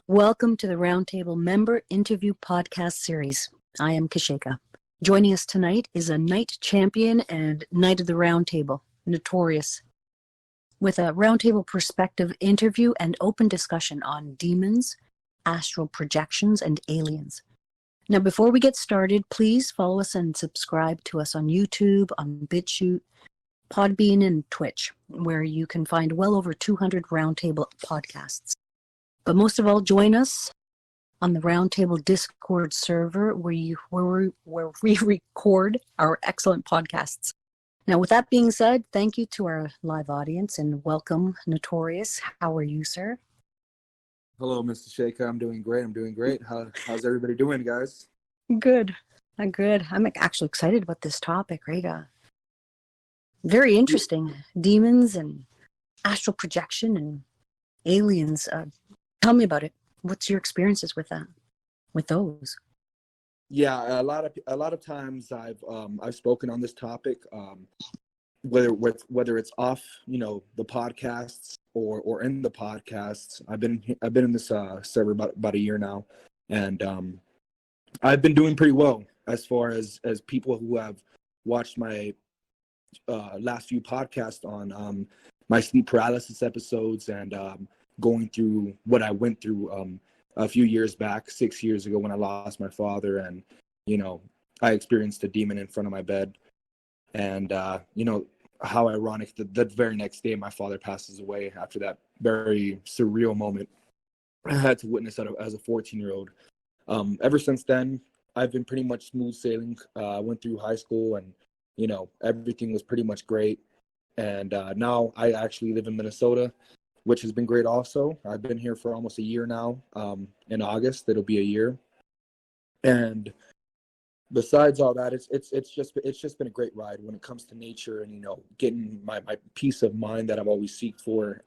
Welcome to the Roundtable Member Interview Podcast Series. I am Kasheka. Joining us tonight is a Knight Champion and Knight of the Roundtable, Notorious, with a roundtable perspective interview and open discussion on demons, astral projections, and aliens. Now, before we get started, please follow us and subscribe to us on YouTube, on BitChute, Podbean, and Twitch, where you can find well over 200 Roundtable podcasts. But most of all, join us on the Roundtable Discord server where we record our excellent podcasts. Now, with that being said, thank you to our live audience and welcome, Notorious. How are you, sir? Hello, Mr. Shaker. I'm doing great. How's everybody doing, guys? Good. I'm good. I'm actually excited about this topic, right? Very interesting. Demons and astral projection and aliens. Tell me about it. What's your experiences with that? With those? Yeah, a lot of times I've spoken on this topic, whether it's off, the podcasts or in the podcasts. I've been in this server about a year now, and I've been doing pretty well as far as people who have watched my last few podcasts on my sleep paralysis episodes and going through what I went through a few years back, 6 years ago when I lost my father, and I experienced a demon in front of my bed, and how ironic that the very next day my father passes away after that very surreal moment I had to witness as a 14-year-old. Ever since then, I've been pretty much smooth sailing. I went through high school, and everything was pretty much great. And now I actually live in Minnesota, which has been great also. I've been here for almost a year now. In August, it'll be a year. And besides all that, it's just been a great ride when it comes to nature and, getting my peace of mind that I've always seeked for,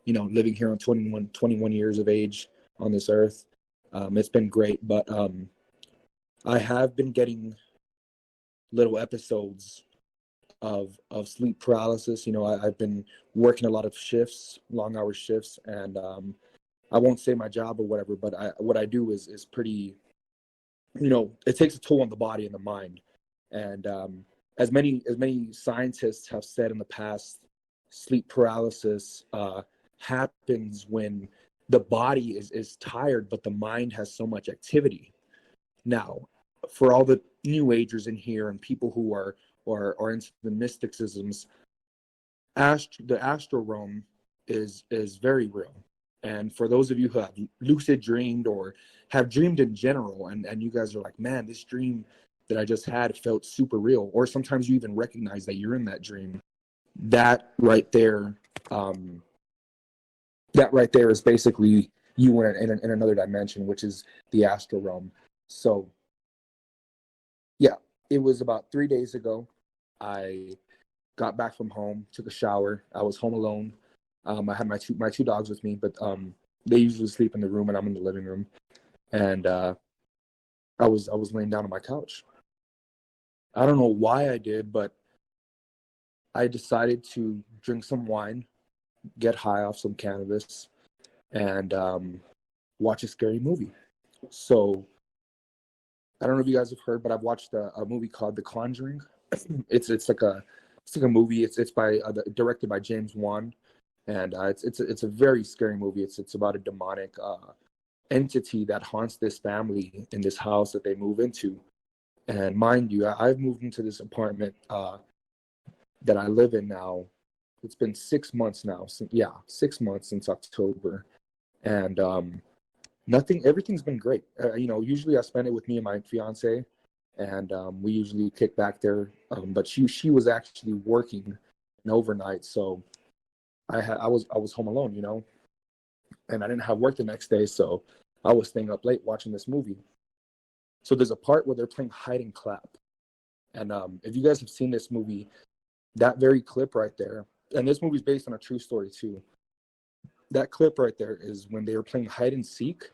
living here on 21 years of age on this earth. It's been great, but I have been getting little episodes of sleep paralysis. I've been working a lot of shifts, long hour shifts, and I won't say my job or whatever, but what I do is pretty, it takes a toll on the body and the mind. And as many scientists have said in the past, sleep paralysis happens when the body is tired, but the mind has so much activity. Now, for all the new agers in here and people who are into the mysticisms, the astral realm is very real. And for those of you who have lucid dreamed or have dreamed in general, and you guys are like, man, this dream that I just had felt super real, or sometimes you even recognize that you're in that dream, that right there is basically you in another dimension, which is the astral realm. So yeah, it was about 3 days ago. I got back from home, took a shower. I was home alone. I had my two dogs with me, but they usually sleep in the room, and I'm in the living room. And I was laying down on my couch. I don't know why I did, but I decided to drink some wine, get high off some cannabis, and watch a scary movie. So I don't know if you guys have heard, but I've watched a movie called The Conjuring. It's like a movie. It's by directed by James Wan, and it's a very scary movie. It's about a demonic entity that haunts this family in this house that they move into. And mind you, I've moved into this apartment that I live in now. It's been 6 months now. 6 months since October, and everything's been great. Usually I spend it with me and my fiance, and we usually kick back there. But she was actually working an overnight, so I was home alone, and I didn't have work the next day, so I was staying up late watching this movie. So there's a part where they're playing hide and clap, and if you guys have seen this movie, that very clip right there, and this movie's based on a true story too. That clip right there is when they were playing hide and seek,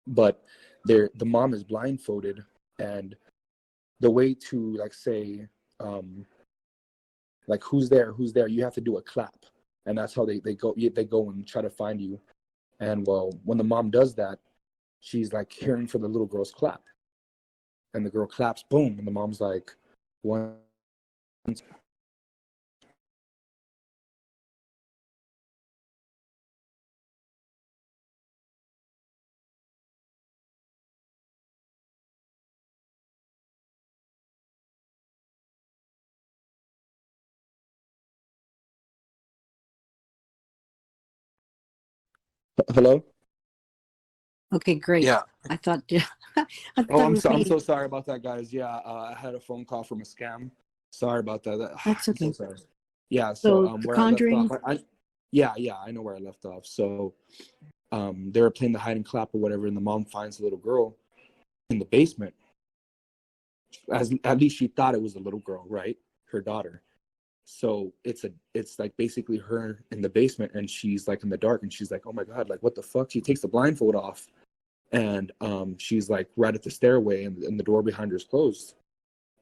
but the mom is blindfolded, and the way to say who's there, you have to do a clap, and that's how they go and try to find you. And well, when the mom does that, she's like hearing for the little girl's clap. And the girl claps, boom, and the mom's like, one. Hello? Okay, great. Yeah. I thought I Oh, thought it was I'm me. so sorry about that, guys. Yeah, I had a phone call from a scam. Sorry about that. That's I'm so okay. sorry. Yeah, so So The where I left off, Conjuring. yeah, I know where I left off. So they were playing the hide and clap or whatever, and the mom finds the little girl in the basement. At least she thought it was a little girl, right? Her daughter. So it's like basically her in the basement, and she's like in the dark, and she's like, oh my god, like what the fuck? She takes the blindfold off, and she's like right at the stairway, and the door behind her is closed.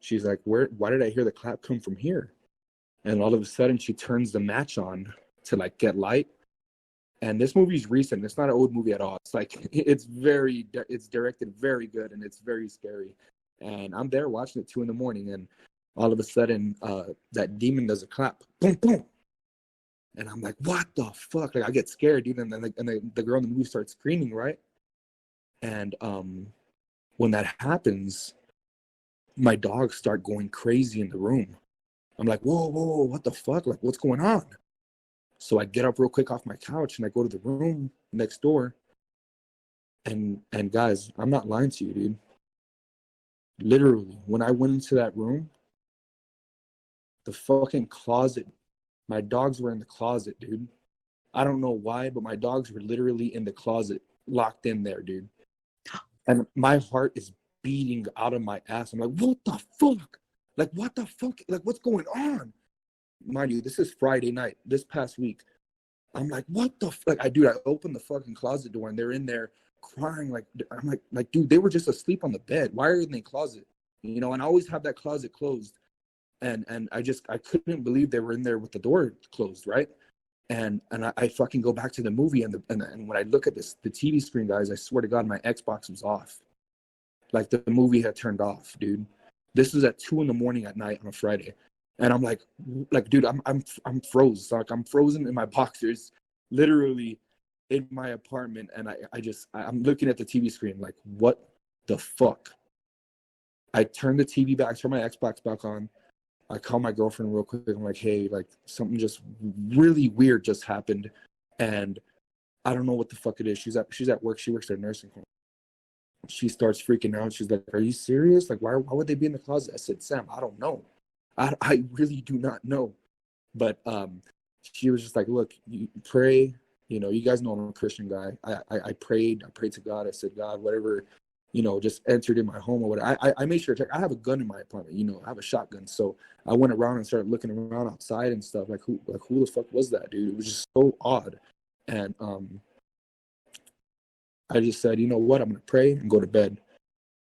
She's like, why did I hear the clap come from here? And all of a sudden she turns the match on to like get light. And this movie's recent. It's not an old movie at all. It's like it's directed very good, and it's very scary. And I'm there watching it 2 a.m, and all of a sudden that demon does a clap, boom boom, and I'm like, what the fuck? Like I get scared, dude. And then the girl in the movie starts screaming, right? And when that happens, my dogs start going crazy in the room. I'm like, whoa, what the fuck? Like, what's going on? So I get up real quick off my couch and I go to the room next door. And guys, I'm not lying to you, dude. Literally, when I went into that room, the fucking closet, my dogs were in the closet, dude. I don't know why, but my dogs were literally in the closet, locked in there, dude. And my heart is beating out of my ass. I'm like, what the fuck? Like, what the fuck? Like, what's going on? Mind you, this is Friday night, this past week. I'm like, what the fuck? Like, I opened the fucking closet door and they're in there crying. Like, I'm like, dude, they were just asleep on the bed. Why are they in the closet? You know, and I always have that closet closed. And I couldn't believe they were in there with the door closed, right? And I fucking go back to the movie and when I look at the TV screen, guys, I swear to God, my Xbox was off. Like the movie had turned off, dude. This is at 2 a.m. at night on a Friday. And I'm like, dude, I'm frozen. Like I'm frozen in my boxers, literally in my apartment. And I'm looking at the TV screen like, what the fuck? I turn the TV back, turn my Xbox back on. I call my girlfriend real quick. I'm like, hey, like something just really weird just happened. And I don't know what the fuck it is. She's at work. She works at a nursing home. She starts freaking out. She's like, are you serious? Like, why would they be in the closet? I said, Sam, I don't know. I really do not know. But she was just like, look, you pray. You know, you guys know I'm a Christian guy. I prayed to God. I said, God, whatever, you know, just entered in my home or whatever. I made sure to check. I have a gun in my apartment. You know, I have a shotgun. So I went around and started looking around outside and stuff. Like who the fuck was that, dude? It was just so odd. And I just said, you know what? I'm gonna pray and go to bed.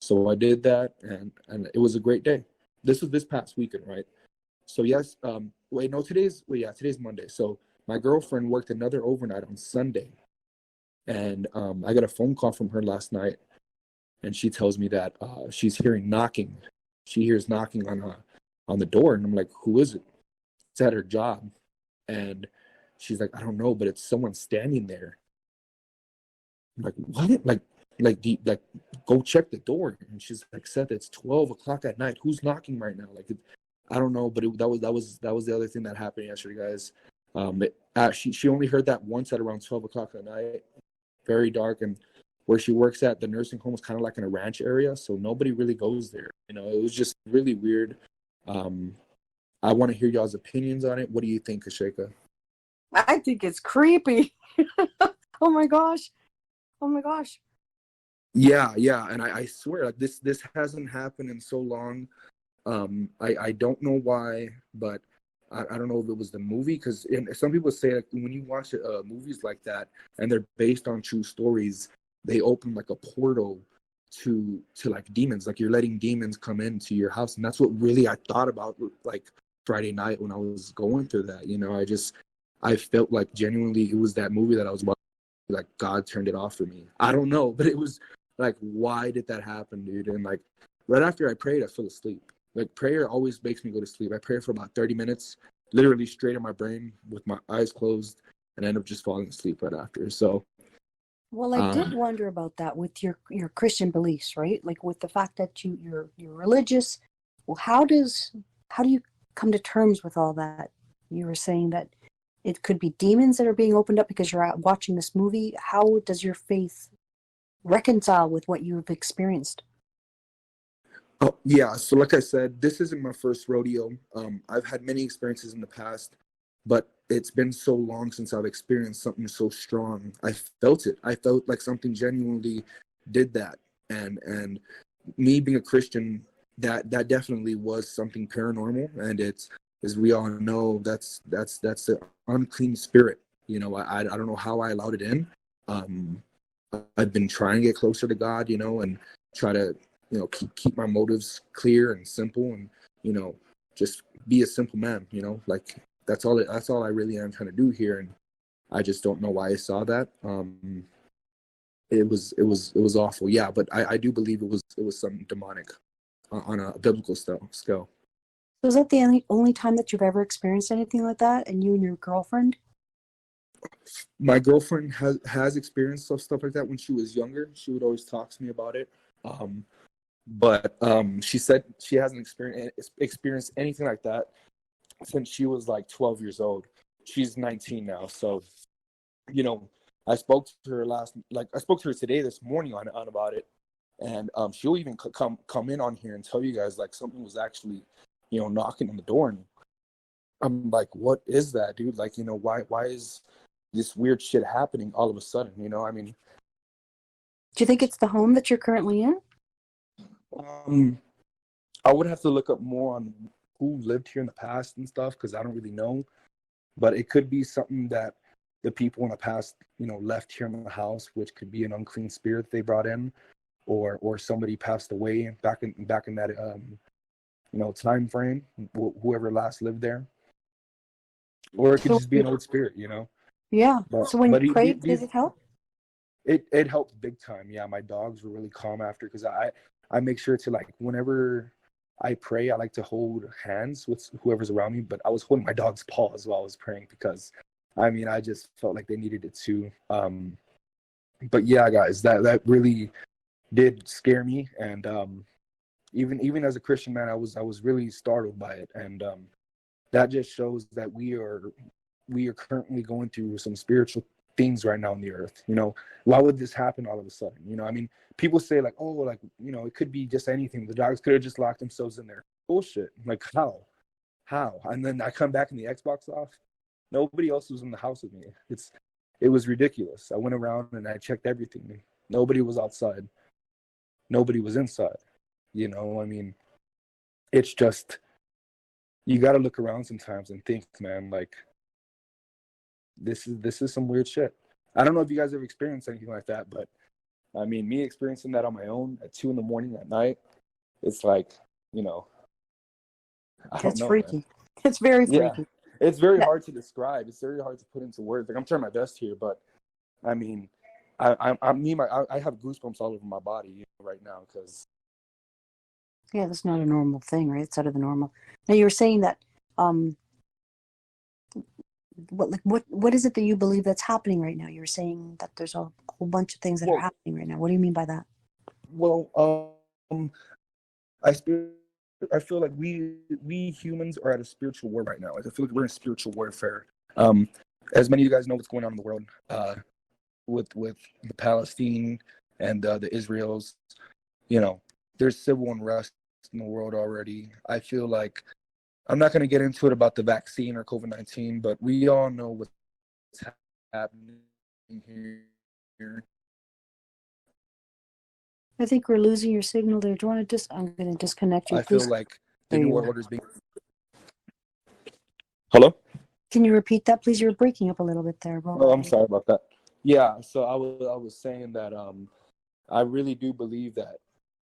So I did that, and it was a great day. This was this past weekend, right? So yes, today's Monday. So my girlfriend worked another overnight on Sunday, and I got a phone call from her last night, and she tells me that she's hearing knocking. She hears knocking on the door, and I'm like, who is it? It's at her job, and she's like, I don't know, but it's someone standing there. I'm like, what? Like, go check the door. And she's like, Seth, it's 12 o'clock at night. Who's knocking right now? Like, I don't know, but that was the other thing that happened yesterday, guys. She only heard that once at around 12 o'clock at night. Very dark, and where she works at, the nursing home is kind of like in a ranch area, so nobody really goes there. You know, it was just really weird. I want to hear y'all's opinions on it. What do you think, Kasheka? I think it's creepy. Oh my gosh. Oh my gosh. Yeah, and I swear, like this hasn't happened in so long. I don't know why, but I don't know if it was the movie, because some people say like when you watch movies like that and they're based on true stories, they open like a portal to like demons, like you're letting demons come into your house. And that's what really I thought about like Friday night when I was going through that. You know, I felt like genuinely it was that movie that I was watching. like God turned it off for me. I don't know, but it was like, why did that happen, dude? And like right after I prayed, I fell asleep. Like prayer always makes me go to sleep. I pray for about 30 minutes, literally straight in my brain with my eyes closed, and end up just falling asleep right after. So Well, I did wonder about that with your Christian beliefs, right? Like with the fact that you're religious. Well, how do you come to terms with all that? You were saying that it could be demons that are being opened up because you're out watching this movie. How does your faith reconcile with what you've experienced? oh yeah, so like I said, this isn't my first rodeo. I've had many experiences in the past, but it's been so long since I've experienced something so strong. I felt it. I felt like something genuinely did that. And me being a Christian, that definitely was something paranormal. And it's, as we all know, that's the unclean spirit. You know, I don't know how I allowed it in. Um, I've been trying to get closer to God, you know, and try to, you know, keep my motives clear and simple, and, you know, just be a simple man, you know, like that's all I really am trying to do here. And I just don't know why I saw that. It was awful. Yeah, but I do believe it was something demonic on a biblical scale. So is that the only time that you've ever experienced anything like that, and you and your girlfriend? My girlfriend has experienced stuff like that when she was younger. She would always talk to me about it. But she said she hasn't experienced anything like that since she was like 12 years old. She's 19 now, so you know, I spoke to her I spoke to her today, this morning on about it, and she'll even come in on here and tell you guys like something was actually, you know, knocking on the door, and I'm like, what is that, dude? Like, you know, why is this weird shit happening all of a sudden? You know, I mean, Do you think it's the home that you're currently in? um, I would have to look up more on who lived here in the past and stuff because I don't really know. But it could be something that the people in the past, you know, left here in the house, which could be an unclean spirit they brought in, or somebody passed away back in that you know, time frame, whoever last lived there, or it could So just be an old spirit, you know. yeah. But So when but you prayed, did it help? it helped big time. Yeah, my dogs were really calm after because I make sure to, like, whenever I pray, I like to hold hands with whoever's around me. But I was holding my dog's paws while I was praying because, I mean, I just felt like they needed it too. But yeah, guys, that really did scare me, and even as a Christian man, I was really startled by it, and that just shows that we are currently going through some spiritual things right now on the earth. You know, why would this happen all of a sudden? You know, I mean, people say like, oh, like, you know, it could be just anything. The dogs could have just locked themselves in there. Bullshit. Like, how? And then I come back and the Xbox off. Nobody else was in the house with me. It was ridiculous. I went around and I checked everything. Nobody was outside. Nobody was inside. You know, I mean, it's just, you got to look around sometimes and think, man, like, this is some weird shit. I don't know if you guys ever experienced anything like that, but I mean, me experiencing that on my own at 2 a.m. at night, it's like, you know, I don't It's know, man. freaky. It's very Yeah, freaky. it's very Yeah. hard to describe. It's very hard to put into words. Like, I'm trying my best here, but I mean, I have goosebumps all over my body, you know, right now because Yeah, that's not a normal thing, right? It's out of the normal. Now you were saying that um what is it that you believe that's happening right now? You were saying that there's a whole bunch of things that are well, happening right now. What do you mean by that? well, I feel I feel like we humans are at a spiritual war right now. Like, I feel like we're in spiritual warfare. Um, as many of you guys know, what's going on in the world, with the Palestine and the Israels. You know, there's civil unrest in the world already. I feel like I'm not going to get into it about the vaccine or COVID-19, but we all know what's happening here. I think we're losing your signal there. Do you want to I'm going to disconnect you, I feel please. like the There New you World are. Order is being. Hello? Can you repeat that, please? You're breaking up a little bit there, bro. Oh, I'm sorry about that. Yeah, so I was saying that I really do believe that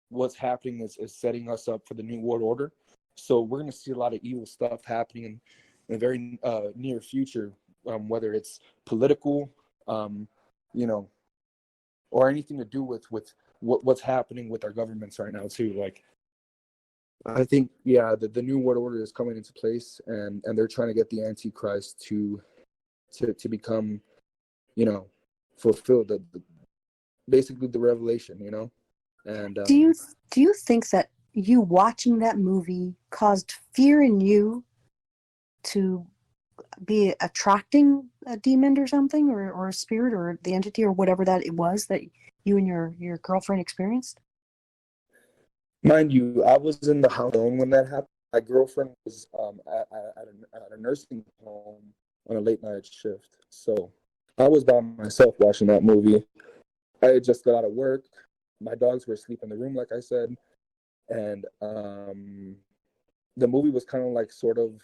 what's happening is setting us up for the New World Order. So we're going to see a lot of evil stuff happening in the very near future, whether it's political, you know, or anything to do with what's happening with our governments right now too. Like, I think, yeah, the new world order is coming into place, and they're trying to get the Antichrist to become, you know, fulfill basically the revelation, you know. And Do you think that you watching that movie caused fear in you to be attracting a demon or something, or a spirit, or the entity, or whatever that it was that you and your girlfriend experienced? mind you, I was in the house alone when that happened. My girlfriend was at a nursing home on a late night shift, so I was by myself watching that movie. I had just got out of work. My dogs were asleep in the room, like I said, and the movie was kind of like sort of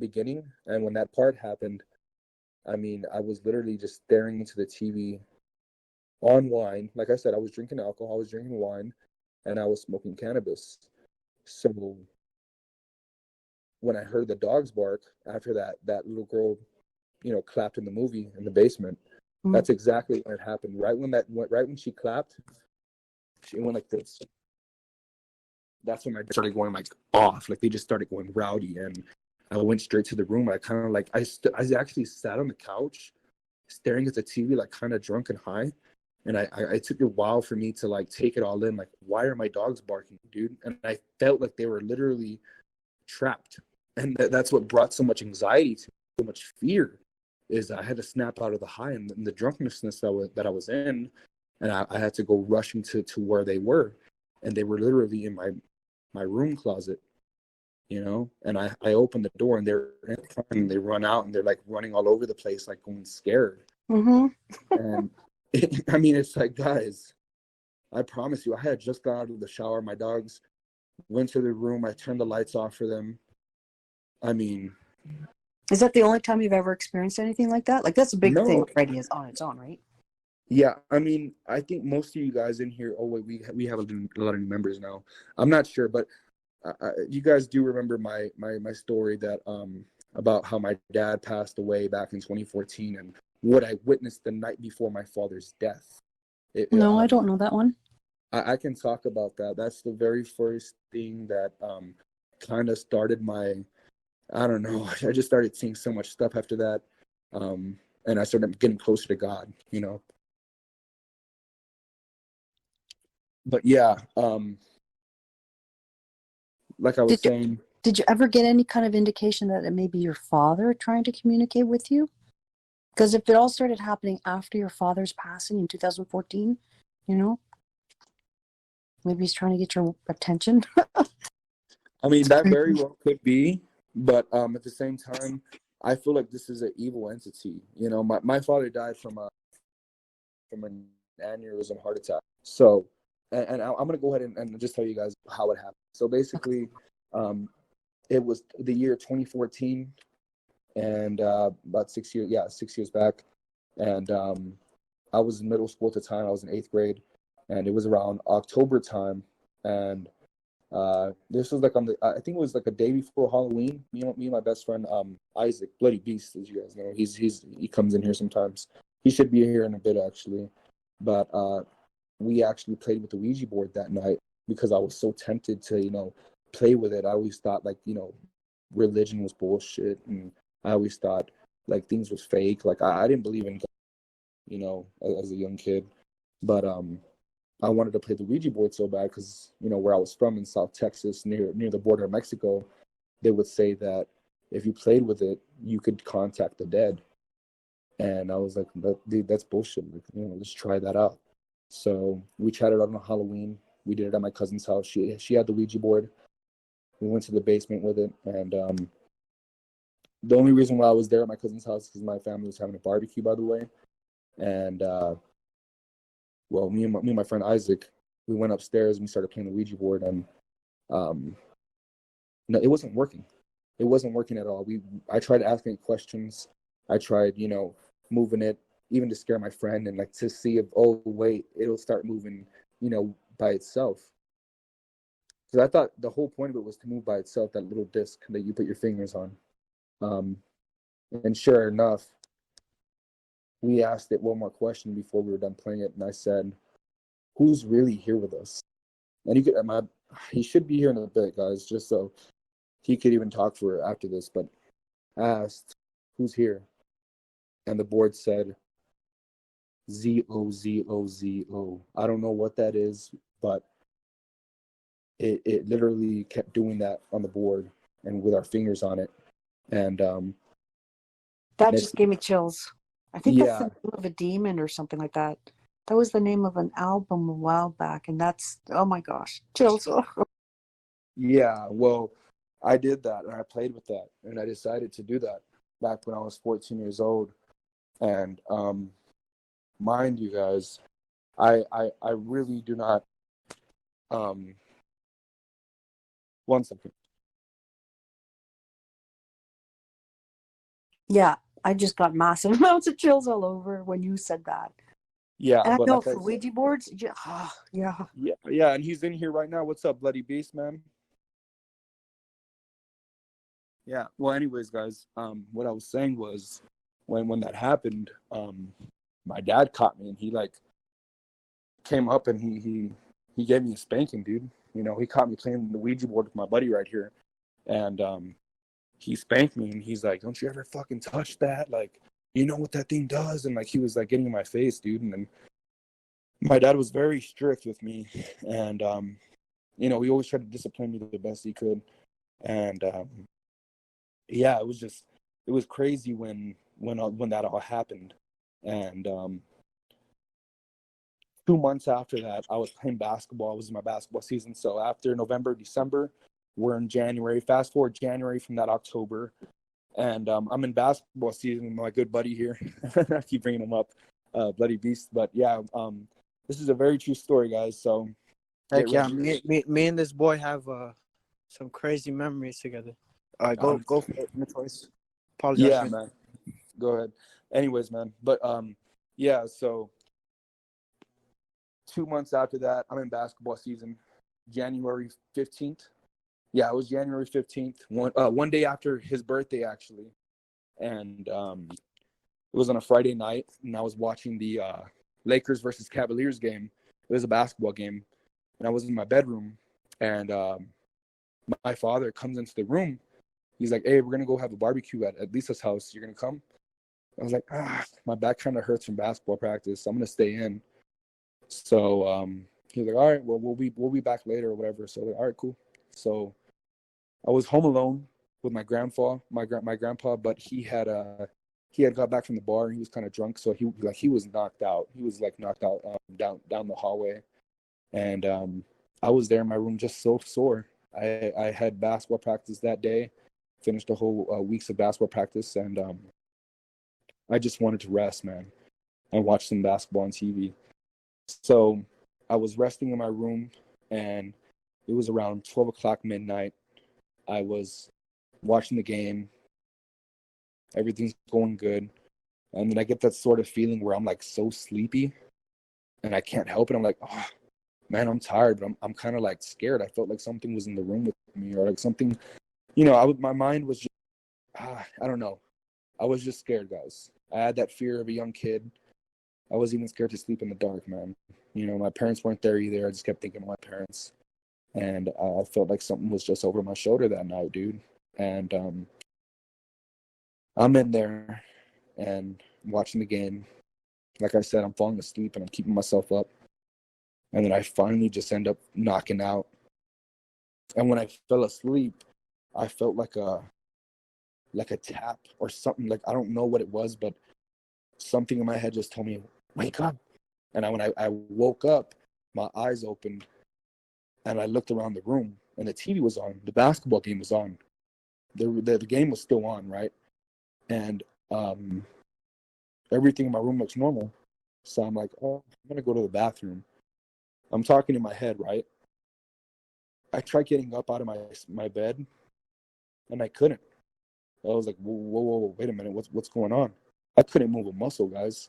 beginning. And when that part happened, I mean, I was literally just staring into the TV on wine. Like I said, I was drinking alcohol, I was drinking wine, and I was smoking cannabis. So when I heard the dogs bark after that little girl, you know, clapped in the movie in the basement, that's exactly when it happened. Right when she clapped, she went like this. That's when I started going like off. Like they just started going rowdy, and I went straight to the room. I kind of like I actually sat on the couch, staring at the TV, like kind of drunk and high. And I took a while for me to like take it all in. Like, why are my dogs barking, dude? And I felt like they were literally trapped, and that's what brought so much anxiety to me, so much fear. Is I had to snap out of the high and the drunkenness that I was in, and I had to go rushing to where they were, and they were literally in my room closet, you know. And I opened the door, and they run out, and they're like running all over the place, like going scared. Mm-hmm. And I mean, it's like, guys, I promise you, I had just got out of the shower. My dogs went to the room. I turned the lights off for them. I mean, Is that the only time you've ever experienced anything like that? Like, that's a big thing no. already is on its own, right? Yeah, I mean, I think most of you guys in here. Oh wait, we have a lot of new members now. I'm not sure, but you guys do remember my story that about how my dad passed away back in 2014 and what I witnessed the night before my father's death. No, I don't know that one. I can talk about that. That's the very first thing that kind of started my. I don't know. I just started seeing so much stuff after that, and I started getting closer to God. You know. But yeah, like I was Did you saying, did you ever get any kind of indication that it may be your father trying to communicate with you? Because if it all started happening after your father's passing in 2014, you know, maybe he's trying to get your attention. I mean, that very well could be, but at the same time, I feel like this is an evil entity. You know, my father died from an aneurysm heart attack. So, and I'm gonna go ahead and just tell you guys how it happened. So basically, it was the year 2014, and about 6 years back, and I was in middle school at the time. I was in 8th grade, and it was around October time, and this was like I think it was like a day before Halloween. Me and my best friend Isaac, Bloody Beast, as you guys know, he comes in here sometimes. He should be here in a bit actually, but we actually played with the Ouija board that night because I was so tempted to play with it. I always thought like religion was bullshit, and I always thought like things was fake. Like I didn't believe in God, as a young kid, but I wanted to play the Ouija board so bad because where I was from in South Texas, near the border of Mexico, they would say that if you played with it, you could contact the dead. And I was like, dude, that's bullshit. Like, let's try that out. So we tried it out on Halloween. We did it at my cousin's house. She had the Ouija board. We went to the basement with it, and the only reason why I was there at my cousin's house is because my family was having a barbecue, by the way. And well, me and my friend Isaac, we went upstairs and we started playing the Ouija board, and no, it wasn't working. It wasn't working at all. I tried asking it questions. I tried, moving it, even to scare my friend and like to see if, oh wait, it'll start moving, by itself. Because I thought the whole point of it was to move by itself, that little disc that you put your fingers on. And sure enough, we asked it one more question before we were done playing it, and I said, "Who's really here with us?" And he should be here in a bit, guys, just so he could even talk for after this. But I asked, "Who's here?" And the board said, ZOZOZO. I don't know what that is, but it literally kept doing that on the board and with our fingers on it. And That just gave me chills. I think that's the yeah, name of a demon or something like that. That was the name of an album a while back, and that's, oh my gosh, chills. yeah. Well, I did that, and I played with that, and I decided to do that back when I was 14 years old. And mind you guys, I really do not. One second. Yeah, I just got massive amounts of chills all over when you said that. Yeah, And I but know like I for Ouija boards, yeah, yeah. yeah, and he's in here right now. What's up, Bloody Beast, man? Yeah. Well, anyways, guys, what I was saying was when that happened, my dad caught me and he like came up and he gave me a spanking, dude. You know, he caught me playing the Ouija board with my buddy right here, and he spanked me and he's like, "Don't you ever fucking touch that? Like, you know what that thing does?" And like he was like getting in my face, dude. And then my dad was very strict with me, and you know, he always tried to discipline me the best he could, and yeah, it was crazy when that all happened. And 2 months after that, I was playing basketball. It was my basketball season. So after November, December, we're in January. Fast forward January from that October, and I'm in basketball season with my good buddy here. I keep bringing him up, Bloody Beast. But yeah, this is a very true story, guys. So get Heck yeah, ready. me and this boy have some crazy memories together. Go for it, Notorious. Apologize. Yeah, man. Go ahead. Anyways, man. But yeah. So 2 months after that, I'm in basketball season. January 15th. Yeah, it was January 15th. One day after his birthday, actually, and it was on a Friday night, and I was watching the Lakers versus Cavaliers game. It was a basketball game, and I was in my bedroom, and my father comes into the room. He's like, "Hey, we're gonna go have a barbecue at Lisa's house. You're gonna come?" I was like, my back kind of hurts from basketball practice, so I'm gonna stay in. So he was like, "All right, well we'll be back later or whatever." So like, all right, cool. So I was home alone with my grandpa, but he had got back from the bar and he was kind of drunk, so he was knocked out. He was like knocked out down the hallway, and I was there in my room just so sore. I had basketball practice that day, finished the whole weeks of basketball practice, and I just wanted to rest, man, and watch some basketball on TV. So I was resting in my room, and it was around 12 o'clock midnight. I was watching the game. Everything's going good. And then I get that sort of feeling where I'm like so sleepy and I can't help it. I'm like, oh, man, I'm tired, but I'm kind of like scared. I felt like something was in the room with me, or like something, you know, my mind was just, I don't know. I was just scared, guys. I had that fear of a young kid. I was even scared to sleep in the dark, man. You know, my parents weren't there either. I just kept thinking of my parents. And I felt like something was just over my shoulder that night, dude. And I'm in there and watching the game. Like I said, I'm falling asleep and I'm keeping myself up. And then I finally just end up knocking out. And when I fell asleep, I felt like a tap or something. Like I don't know what it was, but something in my head just told me, "Wake up." And when I woke up, my eyes opened and I looked around the room and the TV was on. The basketball game was on. The game was still on, right? And everything in my room looks normal. So I'm like, oh, I'm going to go to the bathroom. I'm talking in my head, right? I tried getting up out of my bed and I couldn't. I was like, whoa, wait a minute. What's going on? I couldn't move a muscle, guys.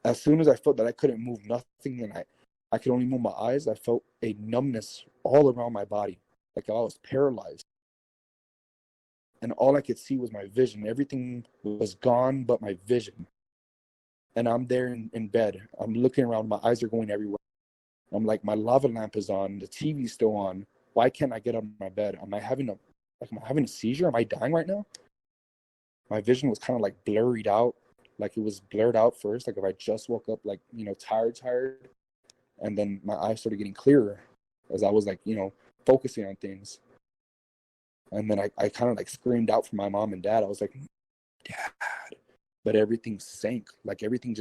As soon as I felt that I couldn't move nothing and I could only move my eyes, I felt a numbness all around my body. Like I was paralyzed. And all I could see was my vision. Everything was gone but my vision. And I'm there in bed. I'm looking around. My eyes are going everywhere. I'm like, my lava lamp is on. The TV's still on. Why can't I get out of my bed? Am I having a seizure? Am I dying right now? My vision was kind of like blurred out. Like it was blurred out first. Like if I just woke up, like, tired. And then my eyes started getting clearer as I was like, focusing on things. And then I kind of like screamed out for my mom and dad. I was like, Dad. But everything sank. Like everything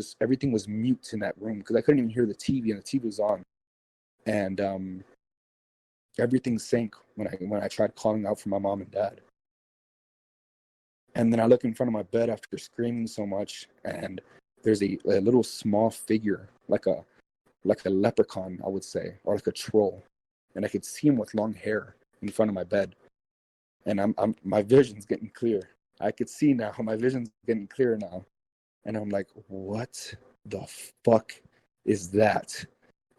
was mute in that room because I couldn't even hear the TV, and the TV was on. And everything sank when I tried calling out for my mom and dad. And then I look in front of my bed after screaming so much, and there's a little small figure, like a leprechaun, I would say, or like a troll. And I could see him with long hair in front of my bed. And my vision's getting clear. I could see now. My vision's getting clear now. And I'm like, what the fuck is that?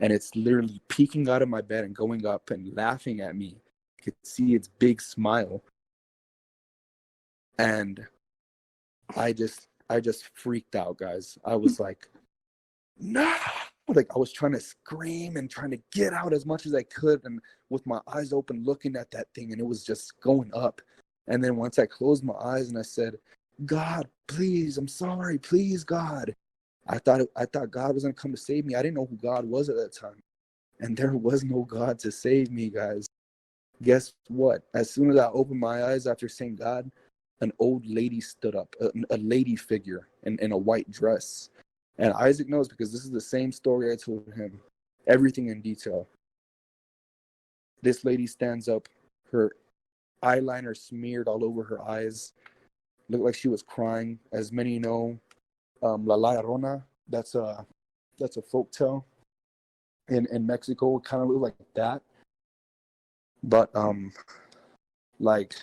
And it's literally peeking out of my bed and going up and laughing at me. I could see its big smile. And I just freaked out, guys. I was like, no! Like I was trying to scream and trying to get out as much as I could, and with my eyes open looking at that thing, and it was just going up. And then once I closed my eyes and I said, God, please, I'm sorry, please, God. I thought God was gonna come to save me. I didn't know who God was at that time. And there was no God to save me, guys. Guess what? As soon as I opened my eyes after saying God, an old lady stood up, a lady figure in a white dress. And Isaac knows because this is the same story I told him, everything in detail. This lady stands up, her eyeliner smeared all over her eyes, looked like she was crying. As many know, La Llorona, that's a folktale in Mexico. It kind of looked like that, but like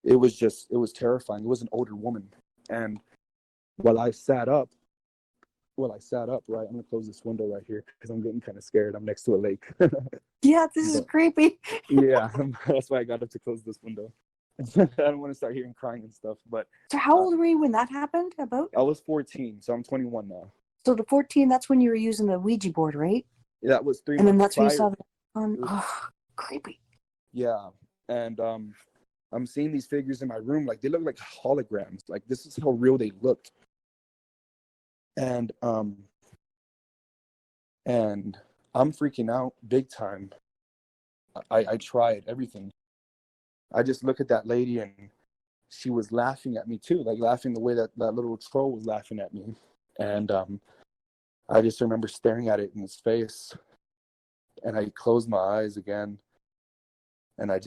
it was terrifying. It was an older woman, and while I sat up, right, I'm gonna close this window right here because I'm getting kind of scared. I'm next to a lake. Yeah, this is creepy. Yeah, that's why I got up to close this window. I don't want to start hearing crying and stuff. But So how old were you when that happened? About? I was 14, so I'm 21 now. So the 14, that's when you were using the Ouija board, right? Yeah, that was 3 And then months that's when you prior. saw the on. Oh, creepy. Yeah, and I'm seeing these figures in my room, like they look like holograms. Like this is how real they looked. And I'm freaking out big time. I tried everything. I just look at that lady and she was laughing at me too, like laughing the way that little troll was laughing at me. And I just remember staring at it in his face, and I closed my eyes again. And I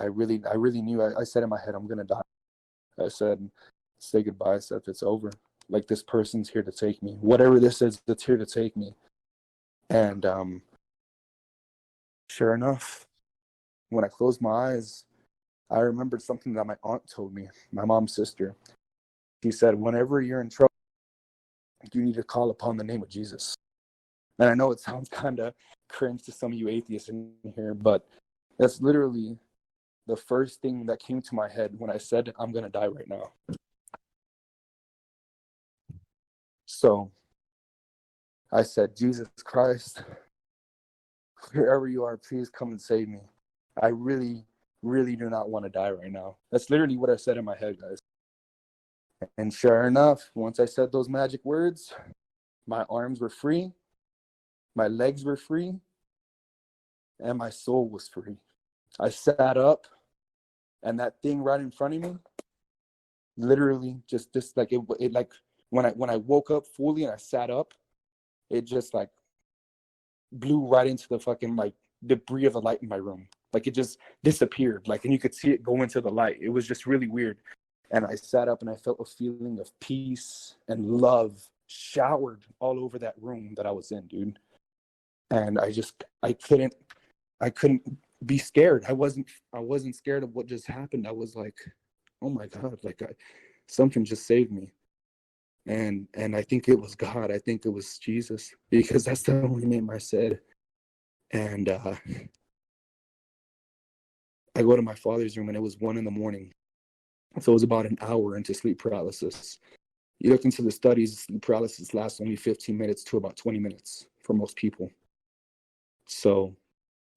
really knew. I said in my head, I'm gonna die. I said, say goodbye, Seth. It's over. Like this person's here to take me. Whatever this is, it's here to take me. And sure enough, when I closed my eyes, I remembered something that my aunt told me, my mom's sister. She said, whenever you're in trouble, you need to call upon the name of Jesus. And I know it sounds kind of cringe to some of you atheists in here, but that's literally the first thing that came to my head when I said, I'm going to die right now. So I said, Jesus Christ, wherever you are, please come and save me. I really, really do not want to die right now. That's literally what I said in my head, guys. And sure enough, once I said those magic words, my arms were free, my legs were free, and my soul was free. I sat up, and that thing right in front of me, literally just like it like when I woke up fully and I sat up, it just like blew right into the fucking like debris of the light in my room. Like it just disappeared. Like, and you could see it go into the light. It was just really weird. And I sat up and I felt a feeling of peace and love showered all over that room that I was in, dude. And I couldn't be scared. I wasn't scared of what just happened. I was like, oh my God, like something just saved me. And I think it was God. I think it was Jesus, because that's the only name I said. And I go to my father's room and it was 1 a.m. So it was about an hour into sleep paralysis. You look into the studies, sleep paralysis lasts only 15 minutes to about 20 minutes for most people. So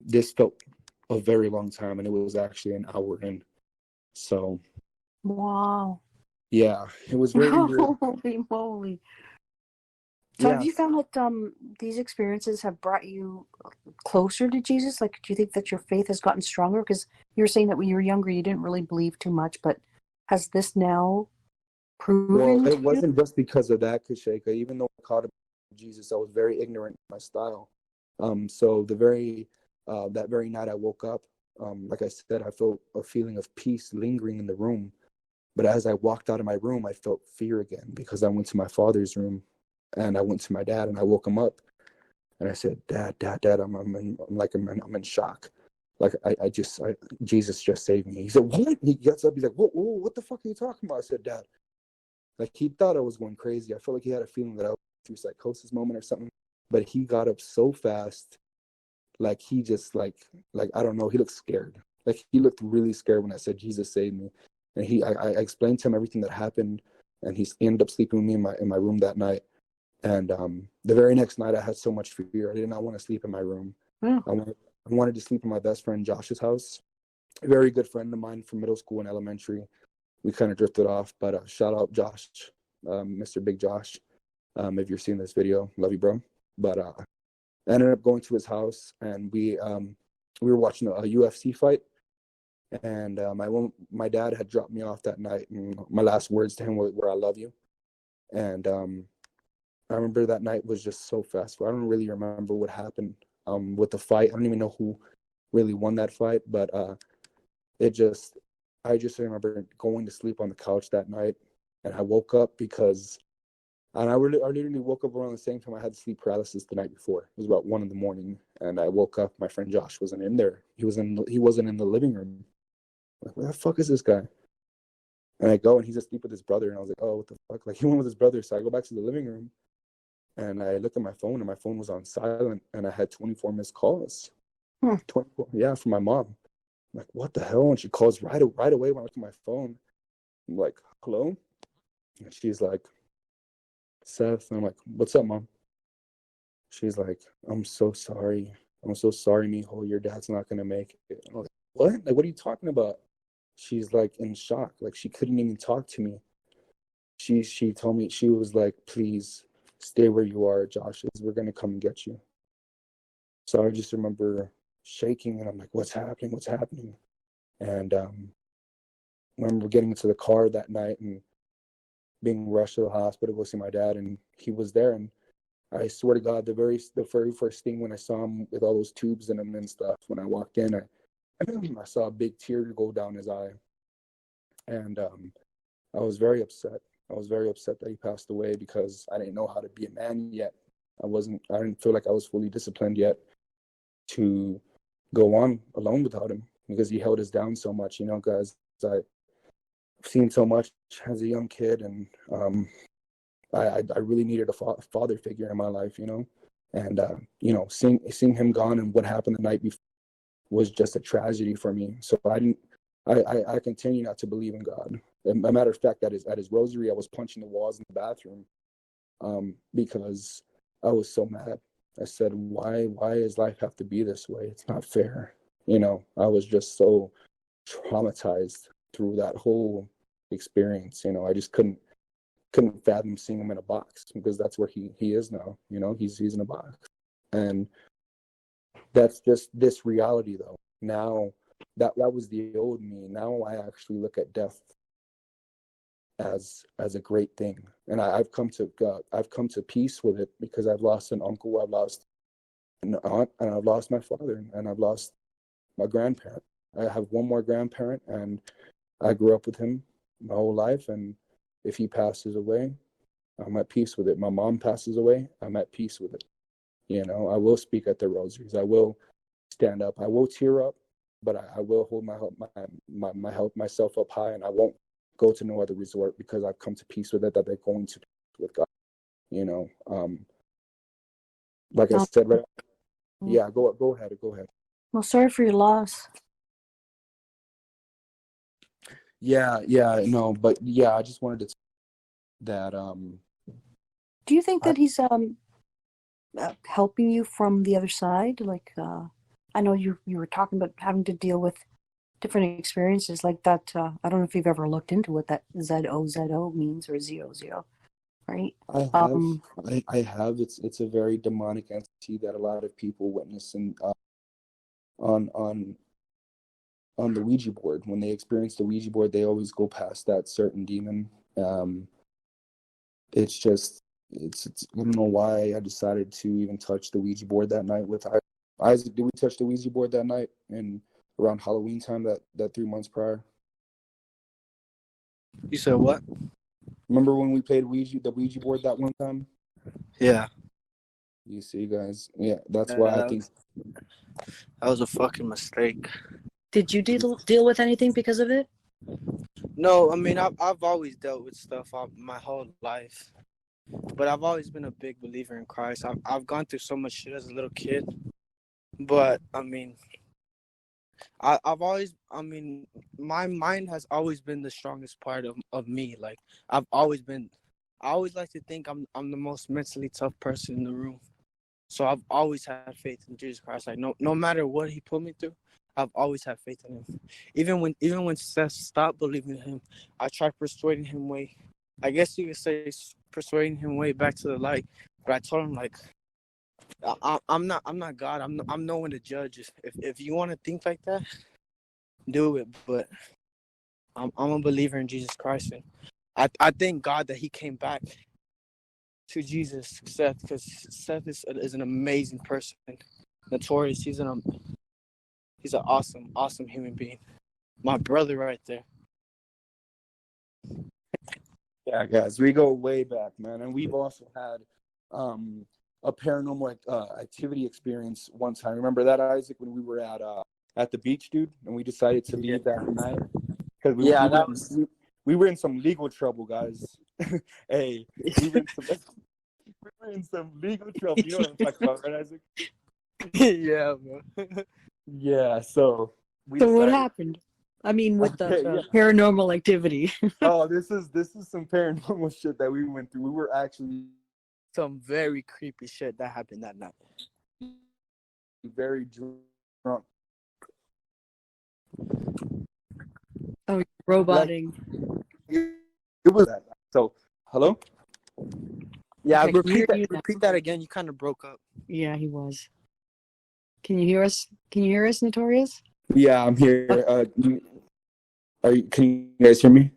this felt a very long time, and it was actually an hour in. So Wow. yeah, it was very weird. Holy moly. So Yeah. have you found that these experiences have brought you closer to Jesus? Like, do you think that your faith has gotten stronger? Because you were saying that when you were younger, you didn't really believe too much, but has this now proven Well, to it you? wasn't just because of that, Kasheka. Even though I caught up with Jesus, I was very ignorant in my style. So that very night I woke up, like I said, I felt a feeling of peace lingering in the room. But as I walked out of my room, I felt fear again because I went to my father's room and I went to my dad and I woke him up and I said, Dad, I'm in shock. Like Jesus just saved me. He said, what? He gets up. He's like, whoa, what the fuck are you talking about? I said, Dad. Like he thought I was going crazy. I felt like he had a feeling that I was through psychosis moment or something. But he got up so fast, like he just like I don't know. He looked scared. Like he looked really scared when I said Jesus saved me. And I explained to him everything that happened, and he ended up sleeping with me in my room that night. And the very next night, I had so much fear. I did not want to sleep in my room. Yeah. I wanted to sleep in my best friend Josh's house. A very good friend of mine from middle school and elementary. We kind of drifted off, but shout out Josh, Mr. Big Josh. If you're seeing this video, love you, bro. But I ended up going to his house, and we were watching a UFC fight. And my dad had dropped me off that night, and my last words to him were "I love you." And I remember that night was just so fast. I don't really remember what happened with the fight. I don't even know who really won that fight, but I just remember going to sleep on the couch that night, and I woke up I literally woke up around the same time I had sleep paralysis the night before. It was about 1 a.m, and I woke up. My friend Josh wasn't in there. He wasn't in the living room. I'm like, where the fuck is this guy? And I go, and he's asleep with his brother, and I was like, oh, what the fuck? Like, he went with his brother. So I go back to the living room, and I look at my phone, and my phone was on silent, and I had 24 missed calls. 24, yeah, from my mom. I'm like, what the hell? And she calls right away when I look at my phone. I'm like, hello? And she's like, Seth. And I'm like, what's up, Mom? She's like, I'm so sorry, mijo. Your dad's not gonna make it. I'm like, what? Like, what are you talking about? She's like in shock. Like, she couldn't even talk to me. She told me, she was like, please stay where you are, Josh. We're gonna come and get you. So I just remember shaking, and I'm like, what's happening? What's happening? And I remember getting into the car that night and being rushed to the hospital to go see my dad, and he was there. And I swear to God, the very first thing when I saw him with all those tubes in him and stuff, when I walked in, I saw a big tear go down his eye, and I was very upset. I was very upset that he passed away because I didn't know how to be a man yet. I didn't feel like I was fully disciplined yet to go on alone without him, because he held us down so much, guys. I've seen so much as a young kid, and I really needed a father figure in my life, and seeing him gone and what happened the night before was just a tragedy for me. So I continue not to believe in God. As a matter of fact, at his rosary, I was punching the walls in the bathroom because I was so mad. I said, why does life have to be this way? It's not fair. I was just so traumatized through that whole experience. I just couldn't fathom seeing him in a box, because that's where he is now. He's in a box. And that's just this reality, though. Now that was the old me. Now I actually look at death as a great thing, and I've come to peace with it, because I've lost an uncle, I've lost an aunt, and I've lost my father, and I've lost my grandparent. I have one more grandparent, and I grew up with him my whole life, and if he passes away, I'm at peace with it. My mom passes away, I'm at peace with it. I will speak at the rosaries. I will stand up. I will tear up, but I will hold myself up high, and I won't go to no other resort, because I've come to peace with it, that they're going to with God. Like I said, right? Yeah, go ahead. Well, sorry for your loss. Yeah, no, but yeah, I just wanted to that Do you think I, that he's helping you from the other side? Like, I know you were talking about having to deal with different experiences like that. I don't know if you've ever looked into what that ZOZO means, or ZOZO, right? I have I have it's a very demonic entity that a lot of people witness on on on the Ouija board. When they experience the Ouija board, they always go past that certain demon. Um, it's just it's I don't know why I decided to even touch the Ouija board that night with Isaac. Did we touch the Ouija board that night and around Halloween time that 3 months prior? You said what? Remember when we played the Ouija board that one time? Yeah. You see, guys. Yeah, that's Yeah, why I think that was a fucking mistake. Did you deal with anything because of it? No, I mean I've always dealt with stuff my whole life, but I've always been a big believer in Christ. I've gone through so much shit as a little kid, but I mean I've always, I mean, my mind has always been the strongest part of me. Like I always like to think I'm the most mentally tough person in the room. So I've always had faith in Jesus Christ. Like no matter what he put me through, I've always had faith in him. Even when Seth stopped believing in him, I tried persuading him way. I guess you could say persuading him way back to the light. But I told him like, I'm not God. I'm no one to judge. If you want to think like that, do it. But I'm a believer in Jesus Christ, and I thank God that he came back to Jesus, Seth, because Seth is an amazing person. Notorious, he's an awesome human being. My brother right there. yeah, guys, we go way back, man, and we've also had a paranormal activity experience one time. Remember that, Isaac, when we were at the beach, dude, and we decided to leave that night because we were in some legal trouble, guys. Hey, we were in some legal trouble. You know what I'm talking about, right, Isaac? Yeah, bro. Yeah. So what happened? I mean, with the yeah. paranormal activity. Oh, this is some paranormal shit that we went through. We were actually Some very creepy shit that happened that night. very drunk. Oh, roboting. It was that. So, hello? Yeah, Okay, repeat that again. You kind of broke up. Yeah, he was. Can you hear us? Can you hear us, Notorious? Yeah, I'm here. Can you guys hear me?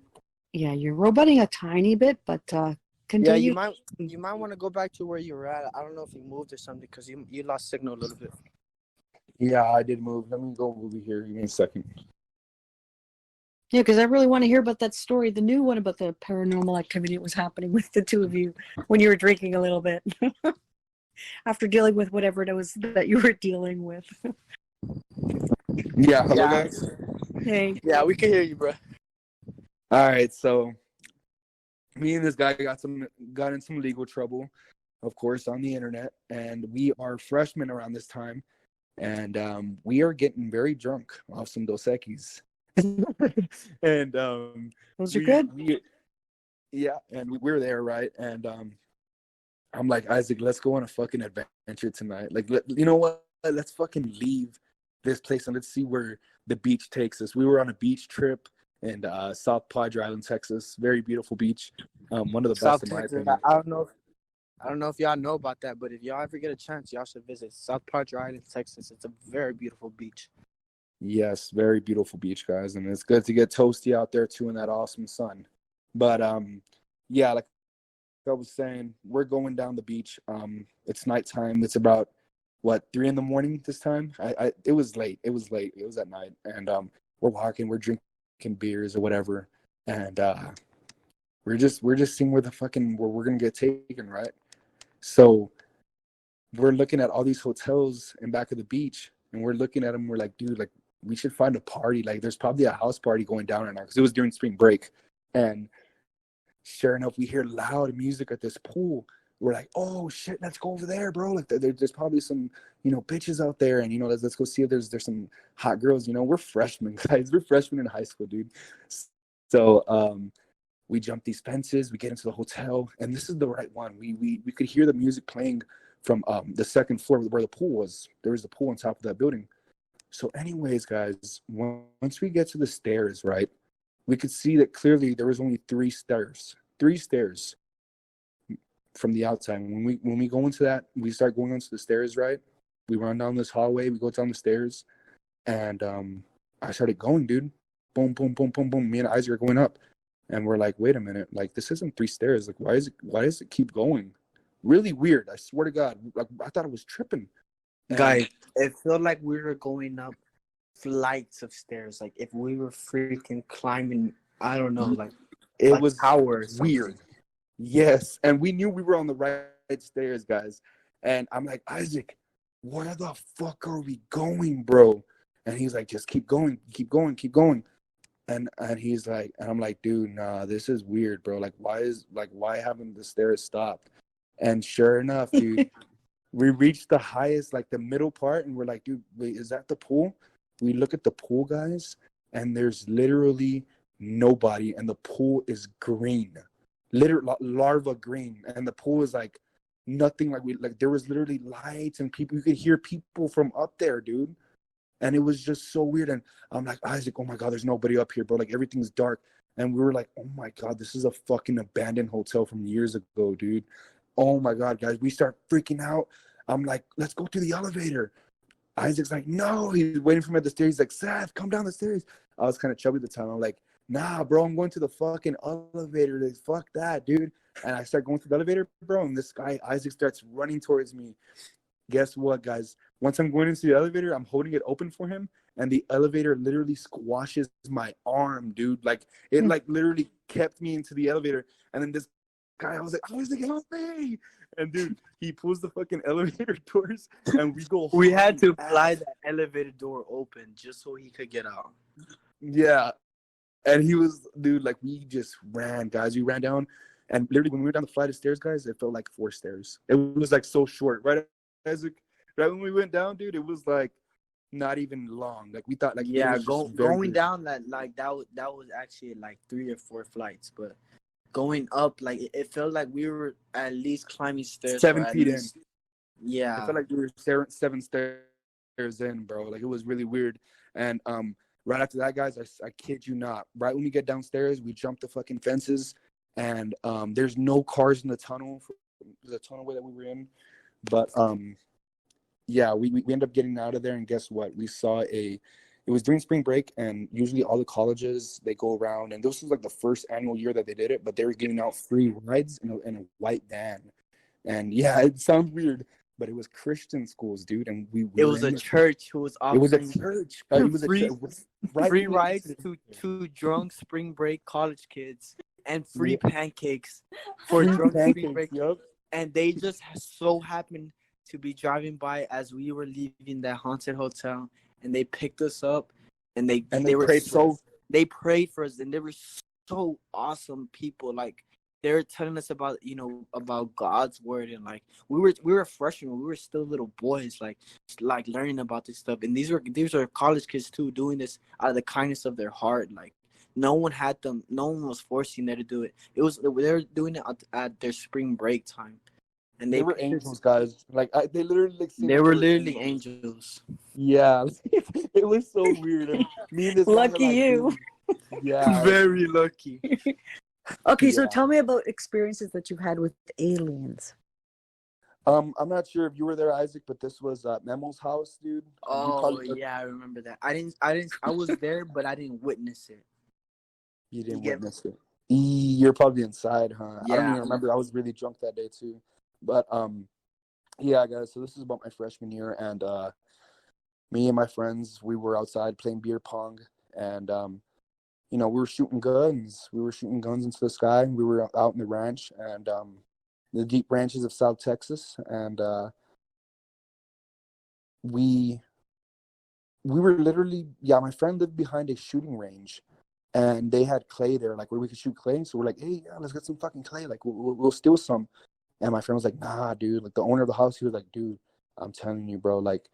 Yeah, you're roboting a tiny bit, but continue. Yeah, you might want to go back to where you were at. I don't know if you moved or something because you lost signal a little bit. Yeah, I did move. Let me go over here. Give me a second. Yeah, because I really want to hear about that story, the new one about the paranormal activity that was happening with the two of you when you were drinking a little bit. After dealing with whatever it was that you were dealing with. Yeah, hello guys. Hey. Yeah, we can hear you, bro. All right, so me and this guy got in some legal trouble, of course, on the internet, and we are freshmen around this time, and we are getting very drunk off some Dos Equis. And Those are good. Yeah, and we were there, right? And I'm like, Isaac, let's go on a fucking adventure tonight. Like, you know what? Let's fucking leave this place and let's see where the beach takes us. We were on a beach trip in South Padre Island, Texas. Very beautiful beach. One of the South best in my Texas. opinion. I don't know if y'all know about that, but if y'all ever get a chance, y'all should visit South Padre Island, Texas. It's a very beautiful beach. Yes, very beautiful beach, guys, and it's good to get toasty out there too in that awesome sun. But yeah, like I was saying, we're going down the beach. It's nighttime. It's about 3 a.m. this time. It was late. It was at night, and we're walking. We're drinking beers or whatever, and we're just seeing where we're gonna get taken, right? So we're looking at all these hotels in back of the beach, and we're looking at them. We're like, dude, like we should find a party. Like there's probably a house party going down right now because it was during spring break, and sure enough, we hear loud music at this pool. We're like, oh shit, let's go over there, bro. Like there's probably some, bitches out there, and let's go see if there's some hot girls. We're freshmen, guys. We're freshmen in high school, dude. So We jump these fences, we get into the hotel, and this is the right one. We could hear the music playing from the second floor where the pool was. There was a pool on top of that building. So anyways, guys, once we get to the stairs, right, we could see that clearly there was only three stairs from the outside. When we go into that, we start going onto the stairs, right? We run down this hallway, we go down the stairs, and I started going, dude. Boom, boom, boom, boom, boom. Me and Isaac are going up. And we're like, wait a minute, like this isn't three stairs. Like, why does it keep going? Really weird. I swear to God. Like I thought it was tripping. Guys, it felt like we were going up flights of stairs. Like if we were freaking climbing, I don't know, like it was towers. Weird. Yes. And we knew we were on the right stairs, guys. And I'm like, Isaac, where the fuck are we going, bro? And he's like, just keep going, keep going, keep going. And he's like, and I'm like, dude, nah, this is weird, bro. Like, why haven't the stairs stopped? And sure enough, dude, we reached the highest, like the middle part, and we're like, dude, wait, is that the pool? We look at the pool, guys, and there's literally nobody, and the pool is green, literally larva green, and the pool is like nothing. Like there was literally lights and people. You could hear people from up there, dude. And it was just so weird. And I'm like, Isaac, oh my God, there's nobody up here, bro. Like everything's dark. And we were like, oh my God, this is a fucking abandoned hotel from years ago, dude. Oh my God, guys. We start freaking out. I'm like, let's go to the elevator. Isaac's like, no. He's waiting for me at the stairs. He's like, Seth, come down the stairs. I was kind of chubby at the time. I'm like, nah, bro, I'm going to the fucking elevator. Like, fuck that, dude. And I start going to the elevator, bro. And this guy, Isaac, starts running towards me. Guess what, guys? Once I'm going into the elevator, I'm holding it open for him, and the elevator literally squashes my arm, dude. Like it, like literally kept me into the elevator. And then this guy, I was like, help me! And dude, he pulls the fucking elevator doors, and we go. We had to pry the elevator door open just so he could get out. Yeah, and he was, dude. Like we just ran, guys. We ran down, and literally when we were down the flight of stairs, guys, it felt like 4 stairs. It was like so short, right? Isaac, right when we went down, dude, it was like not even long. Like we thought, like going down that was actually like 3 or 4 flights, but going up, like it felt like we were at least climbing stairs 7 feet in. Yeah, I felt like we were 7 stairs in, bro. Like it was really weird. And right after that, guys, I kid you not, right when we get downstairs, we jump the fucking fences, and there's no cars in the tunnel way that we were in. But yeah, we ended up getting out of there, and guess what? We saw it was during spring break, and usually all the colleges, they go around, and this was like the first annual year that they did it, but they were giving out free rides in a white van. And yeah, it sounds weird, but it was Christian schools, dude, and it was a church who was offering it was a church. It was free rides to drunk spring break college kids and free pancakes for drunk spring break. Yep. And they just so happened to be driving by as we were leaving that haunted hotel, and they picked us up, and they prayed for us, and they were so awesome people. Like they were telling us about God's word, and like we were freshmen, we were still little boys, like learning about this stuff. And these are college kids too, doing this out of the kindness of their heart. Like no one was forcing them to do it. They were doing it at their spring break time. And they were angels, guys. Like they literally they were literally angels. Yeah, it was so weird. And me and this lucky you. Yeah, very lucky. Okay, so tell me about experiences that you've had with aliens. I'm not sure if you were there, Isaac, but this was Memo's house, dude. Oh yeah, I remember that. I was there, but I didn't witness it. You didn't witness it. You're probably inside, huh? Yeah. I don't even remember. I was really drunk that day too. But yeah, guys. So this is about my freshman year, and me and my friends, we were outside playing beer pong, and we were shooting guns. We were shooting guns into the sky. We were out in the ranch, and the deep branches of South Texas, and we were literally, my friend lived behind a shooting range, and they had clay there, like where we could shoot clay. So we're like, hey, yeah, let's get some fucking clay. Like we'll steal some. And my friend was like, nah, dude. Like the owner of the house, he was like, dude, I'm telling you, bro. Like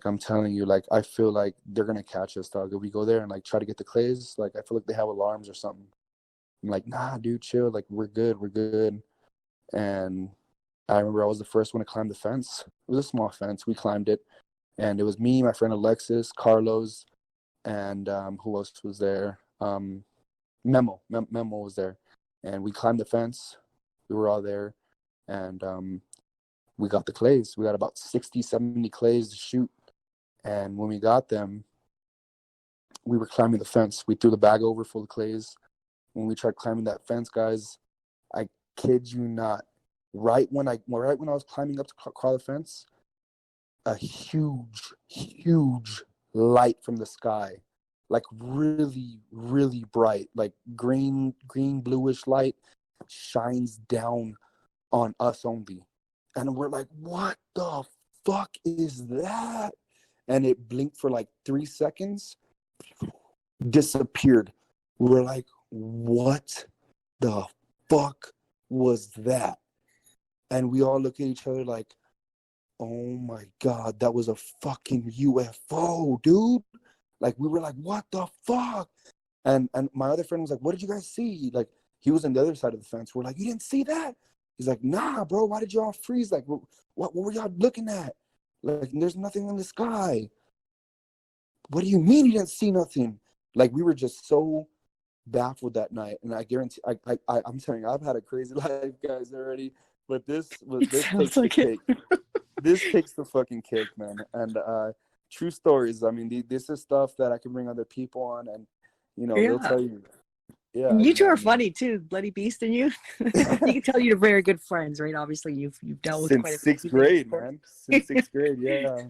I'm telling you, like I feel like they're gonna catch us, dog. If we go there and like try to get the clays, like I feel like they have alarms or something. I'm like, nah, dude, chill. Like, we're good. We're good. And I remember I was the first one to climb the fence. It was a small fence. We climbed it. And it was me, my friend Alexis, Carlos, and who else was there? Memo was there. And we climbed the fence. We were all there. And we got the clays. We got about 60, 70 clays to shoot. And when we got them, we were climbing the fence. We threw the bag over full of clays. When we tried climbing that fence, guys, I kid you not, right when I was climbing up to crawl the fence, a huge light from the sky, like really, really bright, like green, bluish light, shines down on us only. And we're like, what the fuck is that? And it blinked for like 3 seconds, disappeared. We're like, what the fuck was that? And we all look at each other like, oh my God, that was a fucking UFO, dude. Like, we were like, what the fuck? And my other friend was like, what did you guys see? Like, he was on the other side of the fence. We're like, you didn't see that? He's like, nah, bro, why did y'all freeze? Like, what were y'all looking at? Like, there's nothing in the sky. What do you mean you didn't see nothing? Like, we were just so baffled that night. And I guarantee, I'm telling you, I've had a crazy life, guys, already. But this takes the cake. This takes the fucking cake, man. And true stories. I mean, this is stuff that I can bring other people on, and they'll tell you. Yeah, And you two are funny too, Bloody Beast and you. You can tell you're very good friends, right? Obviously, you've dealt with quite a since few 6th grade, things. man. Since 6th grade, yeah.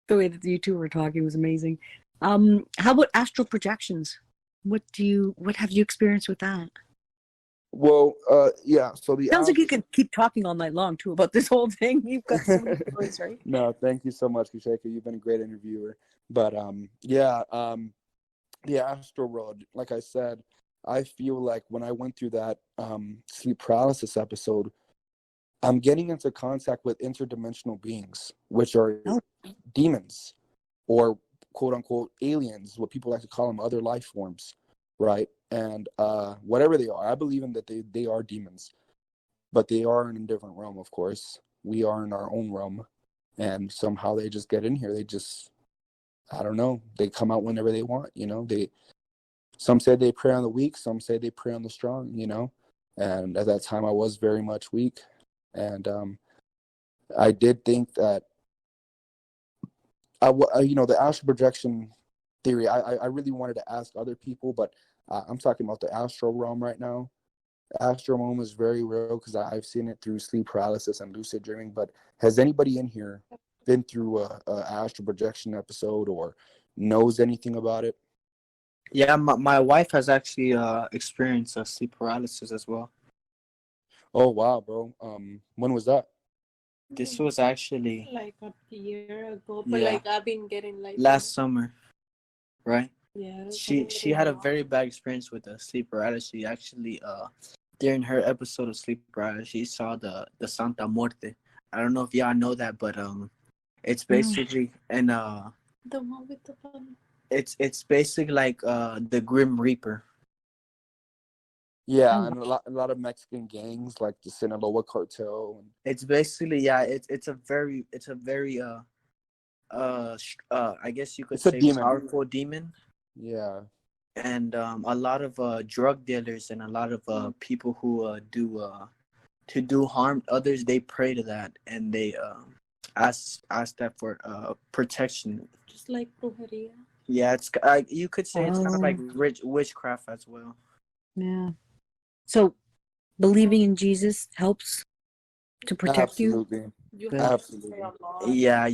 The way that you two were talking was amazing. How about astral projections? What have you experienced with that? Well, yeah. So Sounds like you could keep talking all night long too about this whole thing. You've got so many stories, right? No, thank you so much, Kisheka. You've been a great interviewer. But yeah, the astral world, like I said, I feel like when I went through that sleep paralysis episode, I'm getting into contact with interdimensional beings, which are demons, or quote unquote aliens, what people like to call them, other life forms, right? And whatever they are, I believe in that they are demons, but they are in a different realm, of course. We are in our own realm, and somehow they just get in here. They just, I don't know, they come out whenever they want, some say they prey on the weak, some say they prey on the strong, and at that time I was very much weak. And I did think that the astral projection theory, I really wanted to ask other people, but I'm talking about the astral realm right now. The astral realm is very real because I've seen it through sleep paralysis and lucid dreaming. But has anybody in here been through a astral projection episode or knows anything about it? Yeah, my wife has actually experienced sleep paralysis as well. Oh wow, bro. When was that? This was actually like a year ago, but Yeah. like I've been getting like last summer, right? Yeah. She had a very bad experience with sleep paralysis. She actually during her episode of sleep paralysis, she saw the Santa Muerte. I don't know if y'all know that, but it's basically the one with the fun. It's basically like the Grim Reaper. Yeah, and a lot of Mexican gangs like the Sinaloa cartel. And It's basically it's a very I guess you could It's a say demon. powerful demon. Yeah. And a lot of drug dealers and a lot of people who do harm to others, they pray to that, and they ask that for protection. Just like brujeria. Yeah, it's you could say it's kind of like witchcraft as well. Yeah. So, believing in Jesus helps to protect you. Absolutely. Yeah,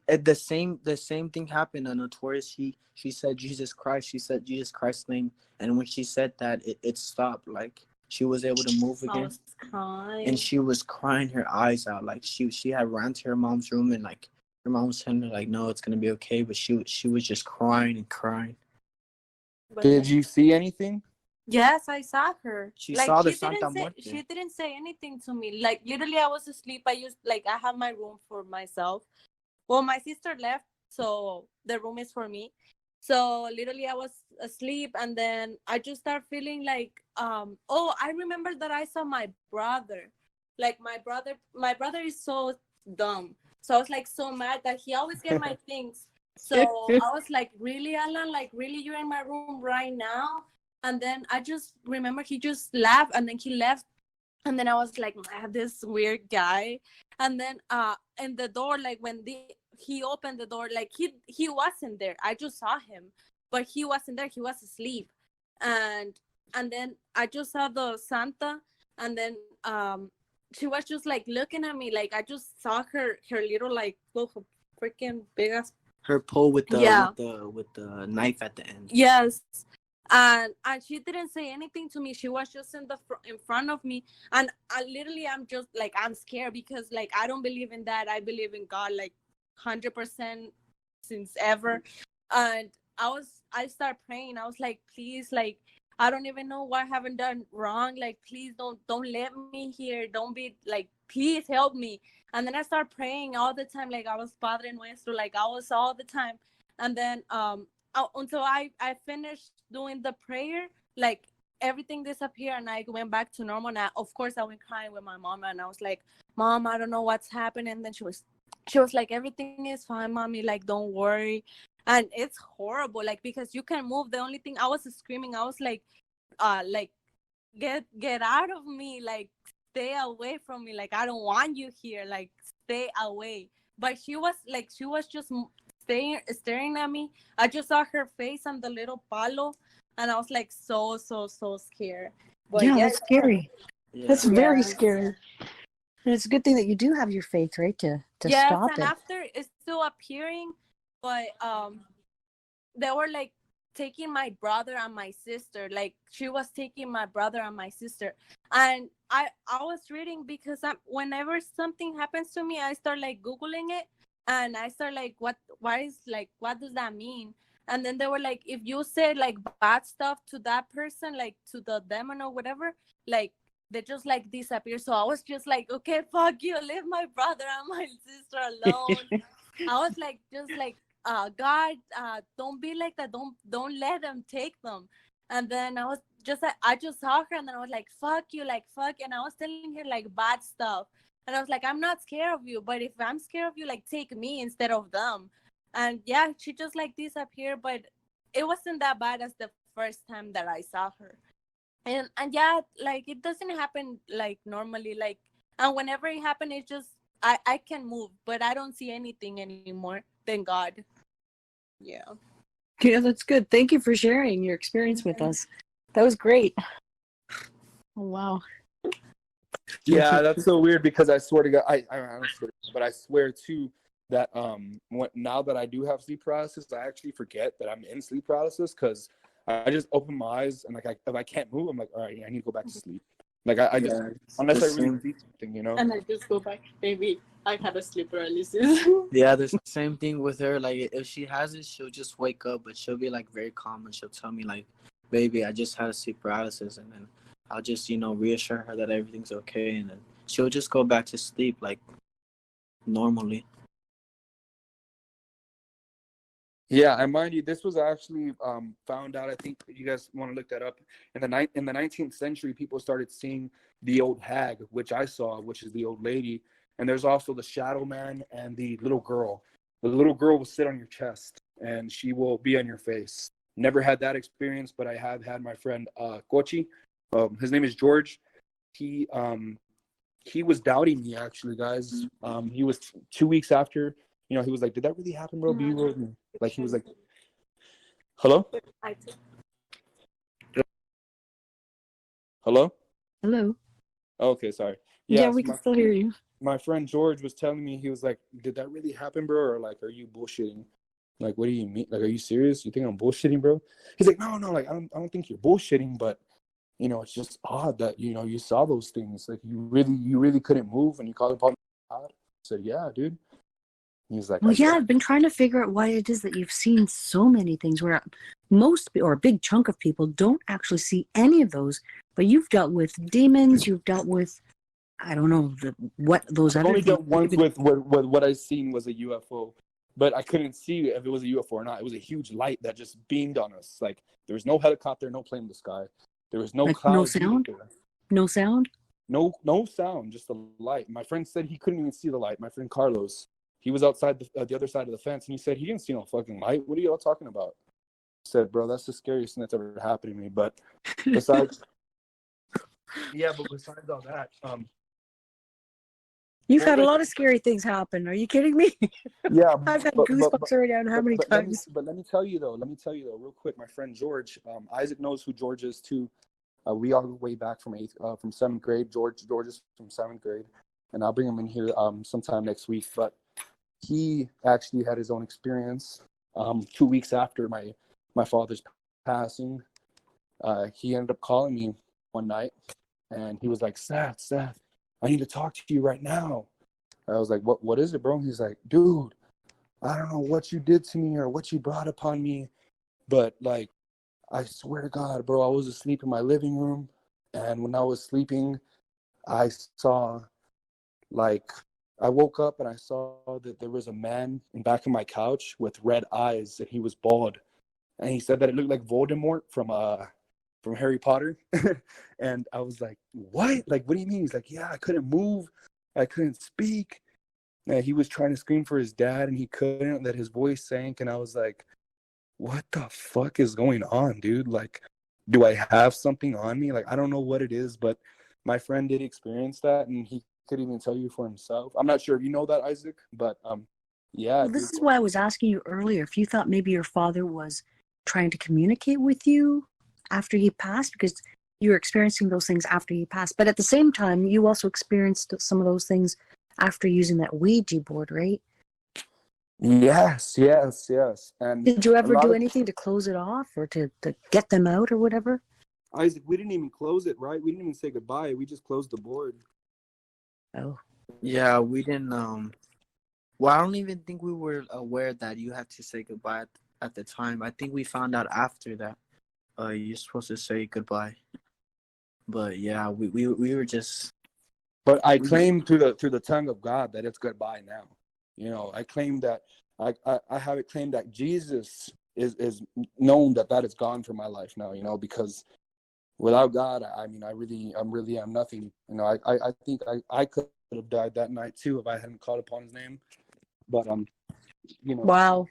the same thing happened on Notorious. She said Jesus Christ. She said Jesus Christ's name, and when she said that, it stopped. Like, she was able to move again. I was crying. And she was crying her eyes out. Like, she had ran to her mom's room, and like her mom was telling her like, no, it's gonna be okay. But she was just crying and crying. Did you see anything? Yes, I saw her. She saw the Santa Muerte. She didn't say anything to me. Like, literally, I was asleep. I have my room for myself. Well, my sister left, so the room is for me. So literally I was asleep, and then I just start feeling like oh, I remember that I saw my brother. Like my brother is so dumb. So I was like so mad that he always get my things. So I was like, really, Alan? Like, really, you're in my room right now? And then I just remember he just laughed, and then he left. And then I was like, this weird guy. And then in the door, like when he opened the door, like he wasn't there. I just saw him, but he wasn't there. He was asleep. And then I just saw the Santa, and then she was just like looking at me, like I just saw her little like little freaking big ass. Her pole with the Yeah. with the knife at the end. Yes. And she didn't say anything to me. She was just in front of me, and I'm just like, I'm scared, because like I don't believe in that. I believe in God like 100% since ever. And I started praying. I was like, please, like, I don't even know what I haven't done wrong. Like, please don't let me here. Don't be like, please help me. And then I started praying all the time. Like I was Padre Nuestro, like I was all the time. And then until I finished doing the prayer, like everything disappeared, and I went back to normal. Now, of course, I went crying with my mom, and I was like, Mom, I don't know what's happening. And then she was like, everything is fine, Mommy, like don't worry. And it's horrible, like, because you can move. The only thing, I was screaming, I was like get out of me, like stay away from me, like I don't want you here, like stay away. But she was just staring at me. I just saw her face and the little palo, and I was like so scared. But Yeah, that's scary. Yeah. That's very Yes. scary. And it's a good thing that you do have your faith, right, to yes, stop and it. after it's still appearing, but they were like taking my brother and my sister. Like she was taking my brother and my sister, and I was reading, because whenever something happens to me, I start like Googling it, and I start like, what does that mean? And then they were like, if you say like bad stuff to that person, like to the demon or whatever, like they just like disappear. So I was just like, okay, fuck you, leave my brother and my sister alone. I was like, just like, God, don't be like that. Don't let them take them. And then I was just like, I just saw her, and then I was like, fuck you, like fuck. And I was telling her like bad stuff. And I was like, I'm not scared of you, but if I'm scared of you, like take me instead of them. And yeah, she just like disappeared, but it wasn't that bad as the first time that I saw her. And yeah, like it doesn't happen like normally, like, and whenever it happened, it just I can move, but I don't see anything anymore. Thank God. Yeah. Yeah, that's good. Thank you for sharing your experience with us. That was great. Oh, wow. Yeah, that's so weird, because I swear to God, I don't swear, but I swear too that now that I do have sleep paralysis, I actually forget that I'm in sleep paralysis, because I just open my eyes, and like if I can't move, I'm like, all right, I need to go back to sleep. Like I just, unless I really see something, you know. And I just go back. Maybe I had a sleep paralysis. Yeah, the same thing with her. Like if she has it, she'll just wake up, but she'll be like very calm, and she'll tell me like, baby, I just had a sleep paralysis, and then I'll just, reassure her that everything's okay, and then she'll just go back to sleep like normally. Yeah, and mind you, this was actually found out. I think you guys want to look that up. In the 19th century, people started seeing the old hag, which I saw, which is the old lady. And there's also the shadow man and the little girl. The little girl will sit on your chest, and she will be on your face. Never had that experience, but I have had my friend Kochi. His name is George. He was doubting me, actually, guys. He was 2 weeks after. He was like, did that really happen, bro? Be real with me. Like, he was like, hello? Hello? Hello. Okay, sorry. Yeah, so we can still hear you. My friend George was telling me, he was like, did that really happen, bro? Or like, are you bullshitting? Like, what do you mean? Like, are you serious? You think I'm bullshitting, bro? He's like, no, like, I don't think you're bullshitting, but it's just odd that, you saw those things. Like, you really couldn't move, and you called upon God. I said, yeah, dude. He's like, well, yeah, I've been trying to figure out why it is that you've seen so many things where most, or a big chunk of people, don't actually see any of those. But you've dealt with demons, you've dealt with, I don't know, what those I've other only things. dealt once with what I seen was a UFO. but I couldn't see if it was a UFO or not. It was a huge light that just beamed on us. Like there was no helicopter, no plane in the sky. There was no Like no clouds sound? either. No sound? No sound, just a light. My friend said he couldn't even see the light. My friend Carlos, he was outside the other side of the fence, and he said he didn't see no fucking light. What are you all talking about? I said, bro, that's the scariest thing that's ever happened to me. But besides, but besides all that, You've had a lot of scary things happen. Are you kidding me? yeah, I've had goosebumps already on how many times. Let me tell you though, real quick. My friend George, Isaac knows who George is too. We all go way back from seventh grade. George is from seventh grade, and I'll bring him in here sometime next week. But he actually had his own experience 2 weeks after my father's passing. He ended up calling me one night, and he was like, Seth, I need to talk to you right now. I was like, what is it, bro? He's like, dude, I don't know what you did to me or what you brought upon me, but like, I swear to God, bro, I was asleep in my living room, and when I was sleeping, I saw, like, I woke up and I saw that there was a man in back of my couch with red eyes, and he was bald, and he said that it looked like Voldemort from Harry Potter. And I was like, what? Like, what do you mean? He's like, yeah, I couldn't move. I couldn't speak. And he was trying to scream for his dad, and he couldn't, that his voice sank. And I was like, what the fuck is going on, dude? Like, do I have something on me? Like, I don't know what it is, but my friend did experience that, and he could even tell you for himself. I'm not sure if you know that, Isaac, but yeah. Well, this is why I was asking you earlier if you thought maybe your father was trying to communicate with you after he passed, because you were experiencing those things after he passed. But at the same time, you also experienced some of those things after using that Ouija board, right? Yes. And did you ever do anything to close it off or to get them out or whatever? Isaac, we didn't even close it, right? We didn't even say goodbye. We just closed the board. Oh. Yeah, we didn't. Well, I don't even think we were aware that you had to say goodbye at the time. I think we found out after that. You're supposed to say goodbye. But yeah, we were just. But I claim through the tongue of God that it's goodbye now. You know, I claim that I have it claimed that Jesus is known that is gone from my life now. You know, because without God, I mean, I really am nothing. You know, I think I could have died that night too if I hadn't called upon His name. But you know. Wow.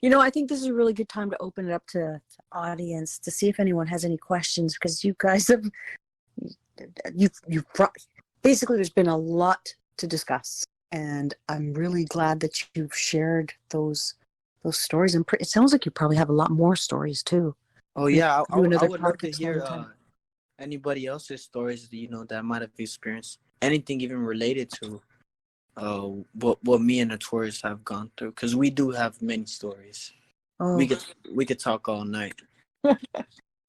You know, I think this is a really good time to open it up to the audience to see if anyone has any questions, because you guys have basically there's been a lot to discuss, and I'm really glad that you've shared those stories. And it sounds like you probably have a lot more stories too. Oh yeah, I would love to hear sometime. Anybody else's stories, you know, that might have experienced anything even related to what me and Notorious have gone through, because we do have many stories. Oh. We could talk all night.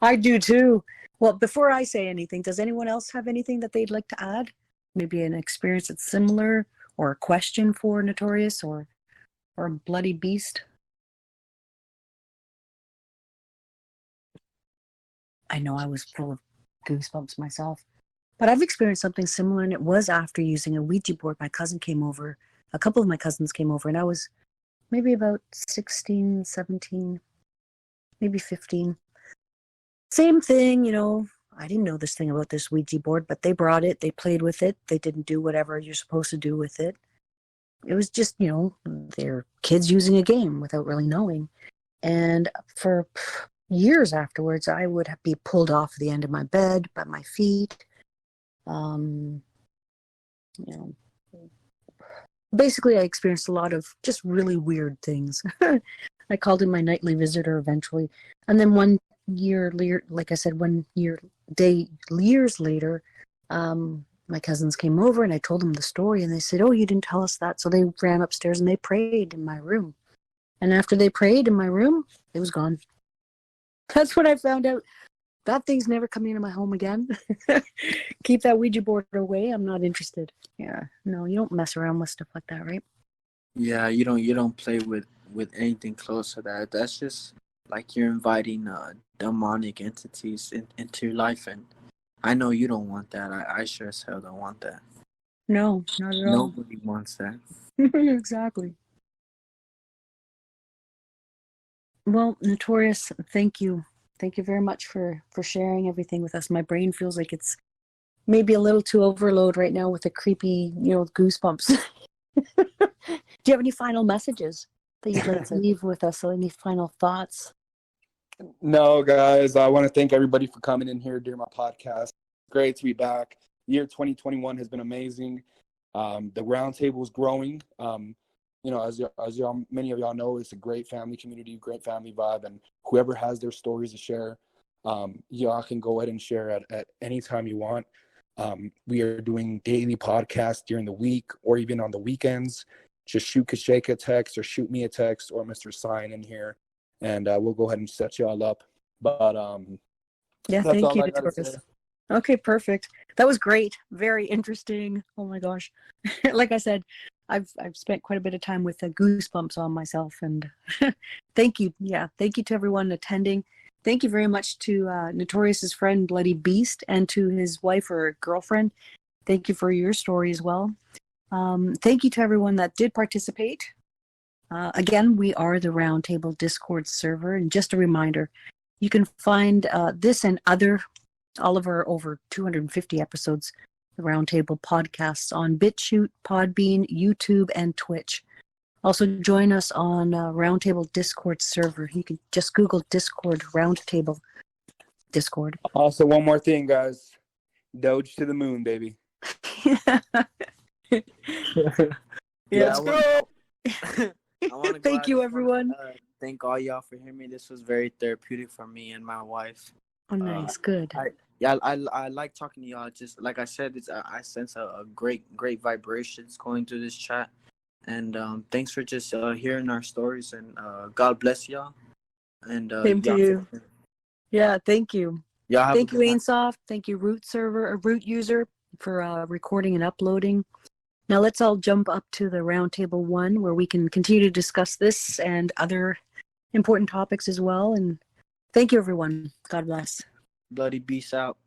I do too. Well, before I say anything, does anyone else have anything that they'd like to add? Maybe an experience that's similar, or a question for Notorious, or a bloody beast? I know I was full of goosebumps myself. But I've experienced something similar, and it was after using a Ouija board. My cousin came over. A couple of my cousins came over, and I was maybe about 16, 17, maybe 15. Same thing, you know. I didn't know this thing about this Ouija board, but they brought it. They played with it. They didn't do whatever you're supposed to do with it. It was just, you know, they're kids using a game without really knowing. And for years afterwards, I would be pulled off the end of my bed by my feet. You know, basically I experienced a lot of just really weird things. I called him my nightly visitor eventually. And then years later, my cousins came over and I told them the story, and they said, oh, you didn't tell us that. So they ran upstairs and they prayed in my room. And after they prayed in my room, it was gone. That's when I found out that thing's never coming into my home again. Keep that Ouija board away. I'm not interested. Yeah. No, you don't mess around with stuff like that, right? Yeah, you don't play with anything close to that. That's just like you're inviting demonic entities into your life, and I know you don't want that. I sure as hell don't want that. No, not at all. Nobody wants that. Exactly. Well, Notorious, thank you. Thank you very much for sharing everything with us. My brain feels like it's maybe a little too overload right now with the creepy, goosebumps. Do you have any final messages that you'd like to leave with us? Or any final thoughts? No, guys, I want to thank everybody for coming in here during my podcast. Great to be back. Year 2021 has been amazing. The roundtable is growing. As y'all, many of y'all know, it's a great family community, great family vibe, and whoever has their stories to share, y'all can go ahead and share at any time you want. We are doing daily podcasts during the week or even on the weekends. Just shoot Kasheka a text or shoot me a text or Mr. Sign in here, and we'll go ahead and set y'all up. But Yeah, that's thank all you, I gotta Notorious. say. Okay, perfect. That was great. Very interesting. Oh my gosh. Like I said, I've spent quite a bit of time with goosebumps on myself, and thank you. Yeah, thank you to everyone attending. Thank you very much to Notorious's friend Bloody Beast and to his wife or girlfriend. Thank you for your story as well. Thank you to everyone that did participate. Again, we are the Roundtable Discord server, and just a reminder, you can find this and all of our over 250 episodes, the Roundtable podcasts, on BitChute, Podbean, YouTube, and Twitch. Also join us on Roundtable Discord server. You can just Google Discord Roundtable Discord. Also, one more thing, guys. Doge to the moon, baby. Let's go. I want to Thank you, everyone. Thank all y'all for hearing me. This was very therapeutic for me and my wife. Oh, nice. Good. I like talking to y'all. Just like I said, I sense a great vibrations going through this chat. And thanks for just hearing our stories. And God bless y'all. And Same to you. Yeah, thank you. Thank you, Ainsoft. Thank you, Root User, for recording and uploading. Now let's all jump up to the Roundtable 1, where we can continue to discuss this and other important topics as well. And thank you, everyone. God bless. Bloody Beast out.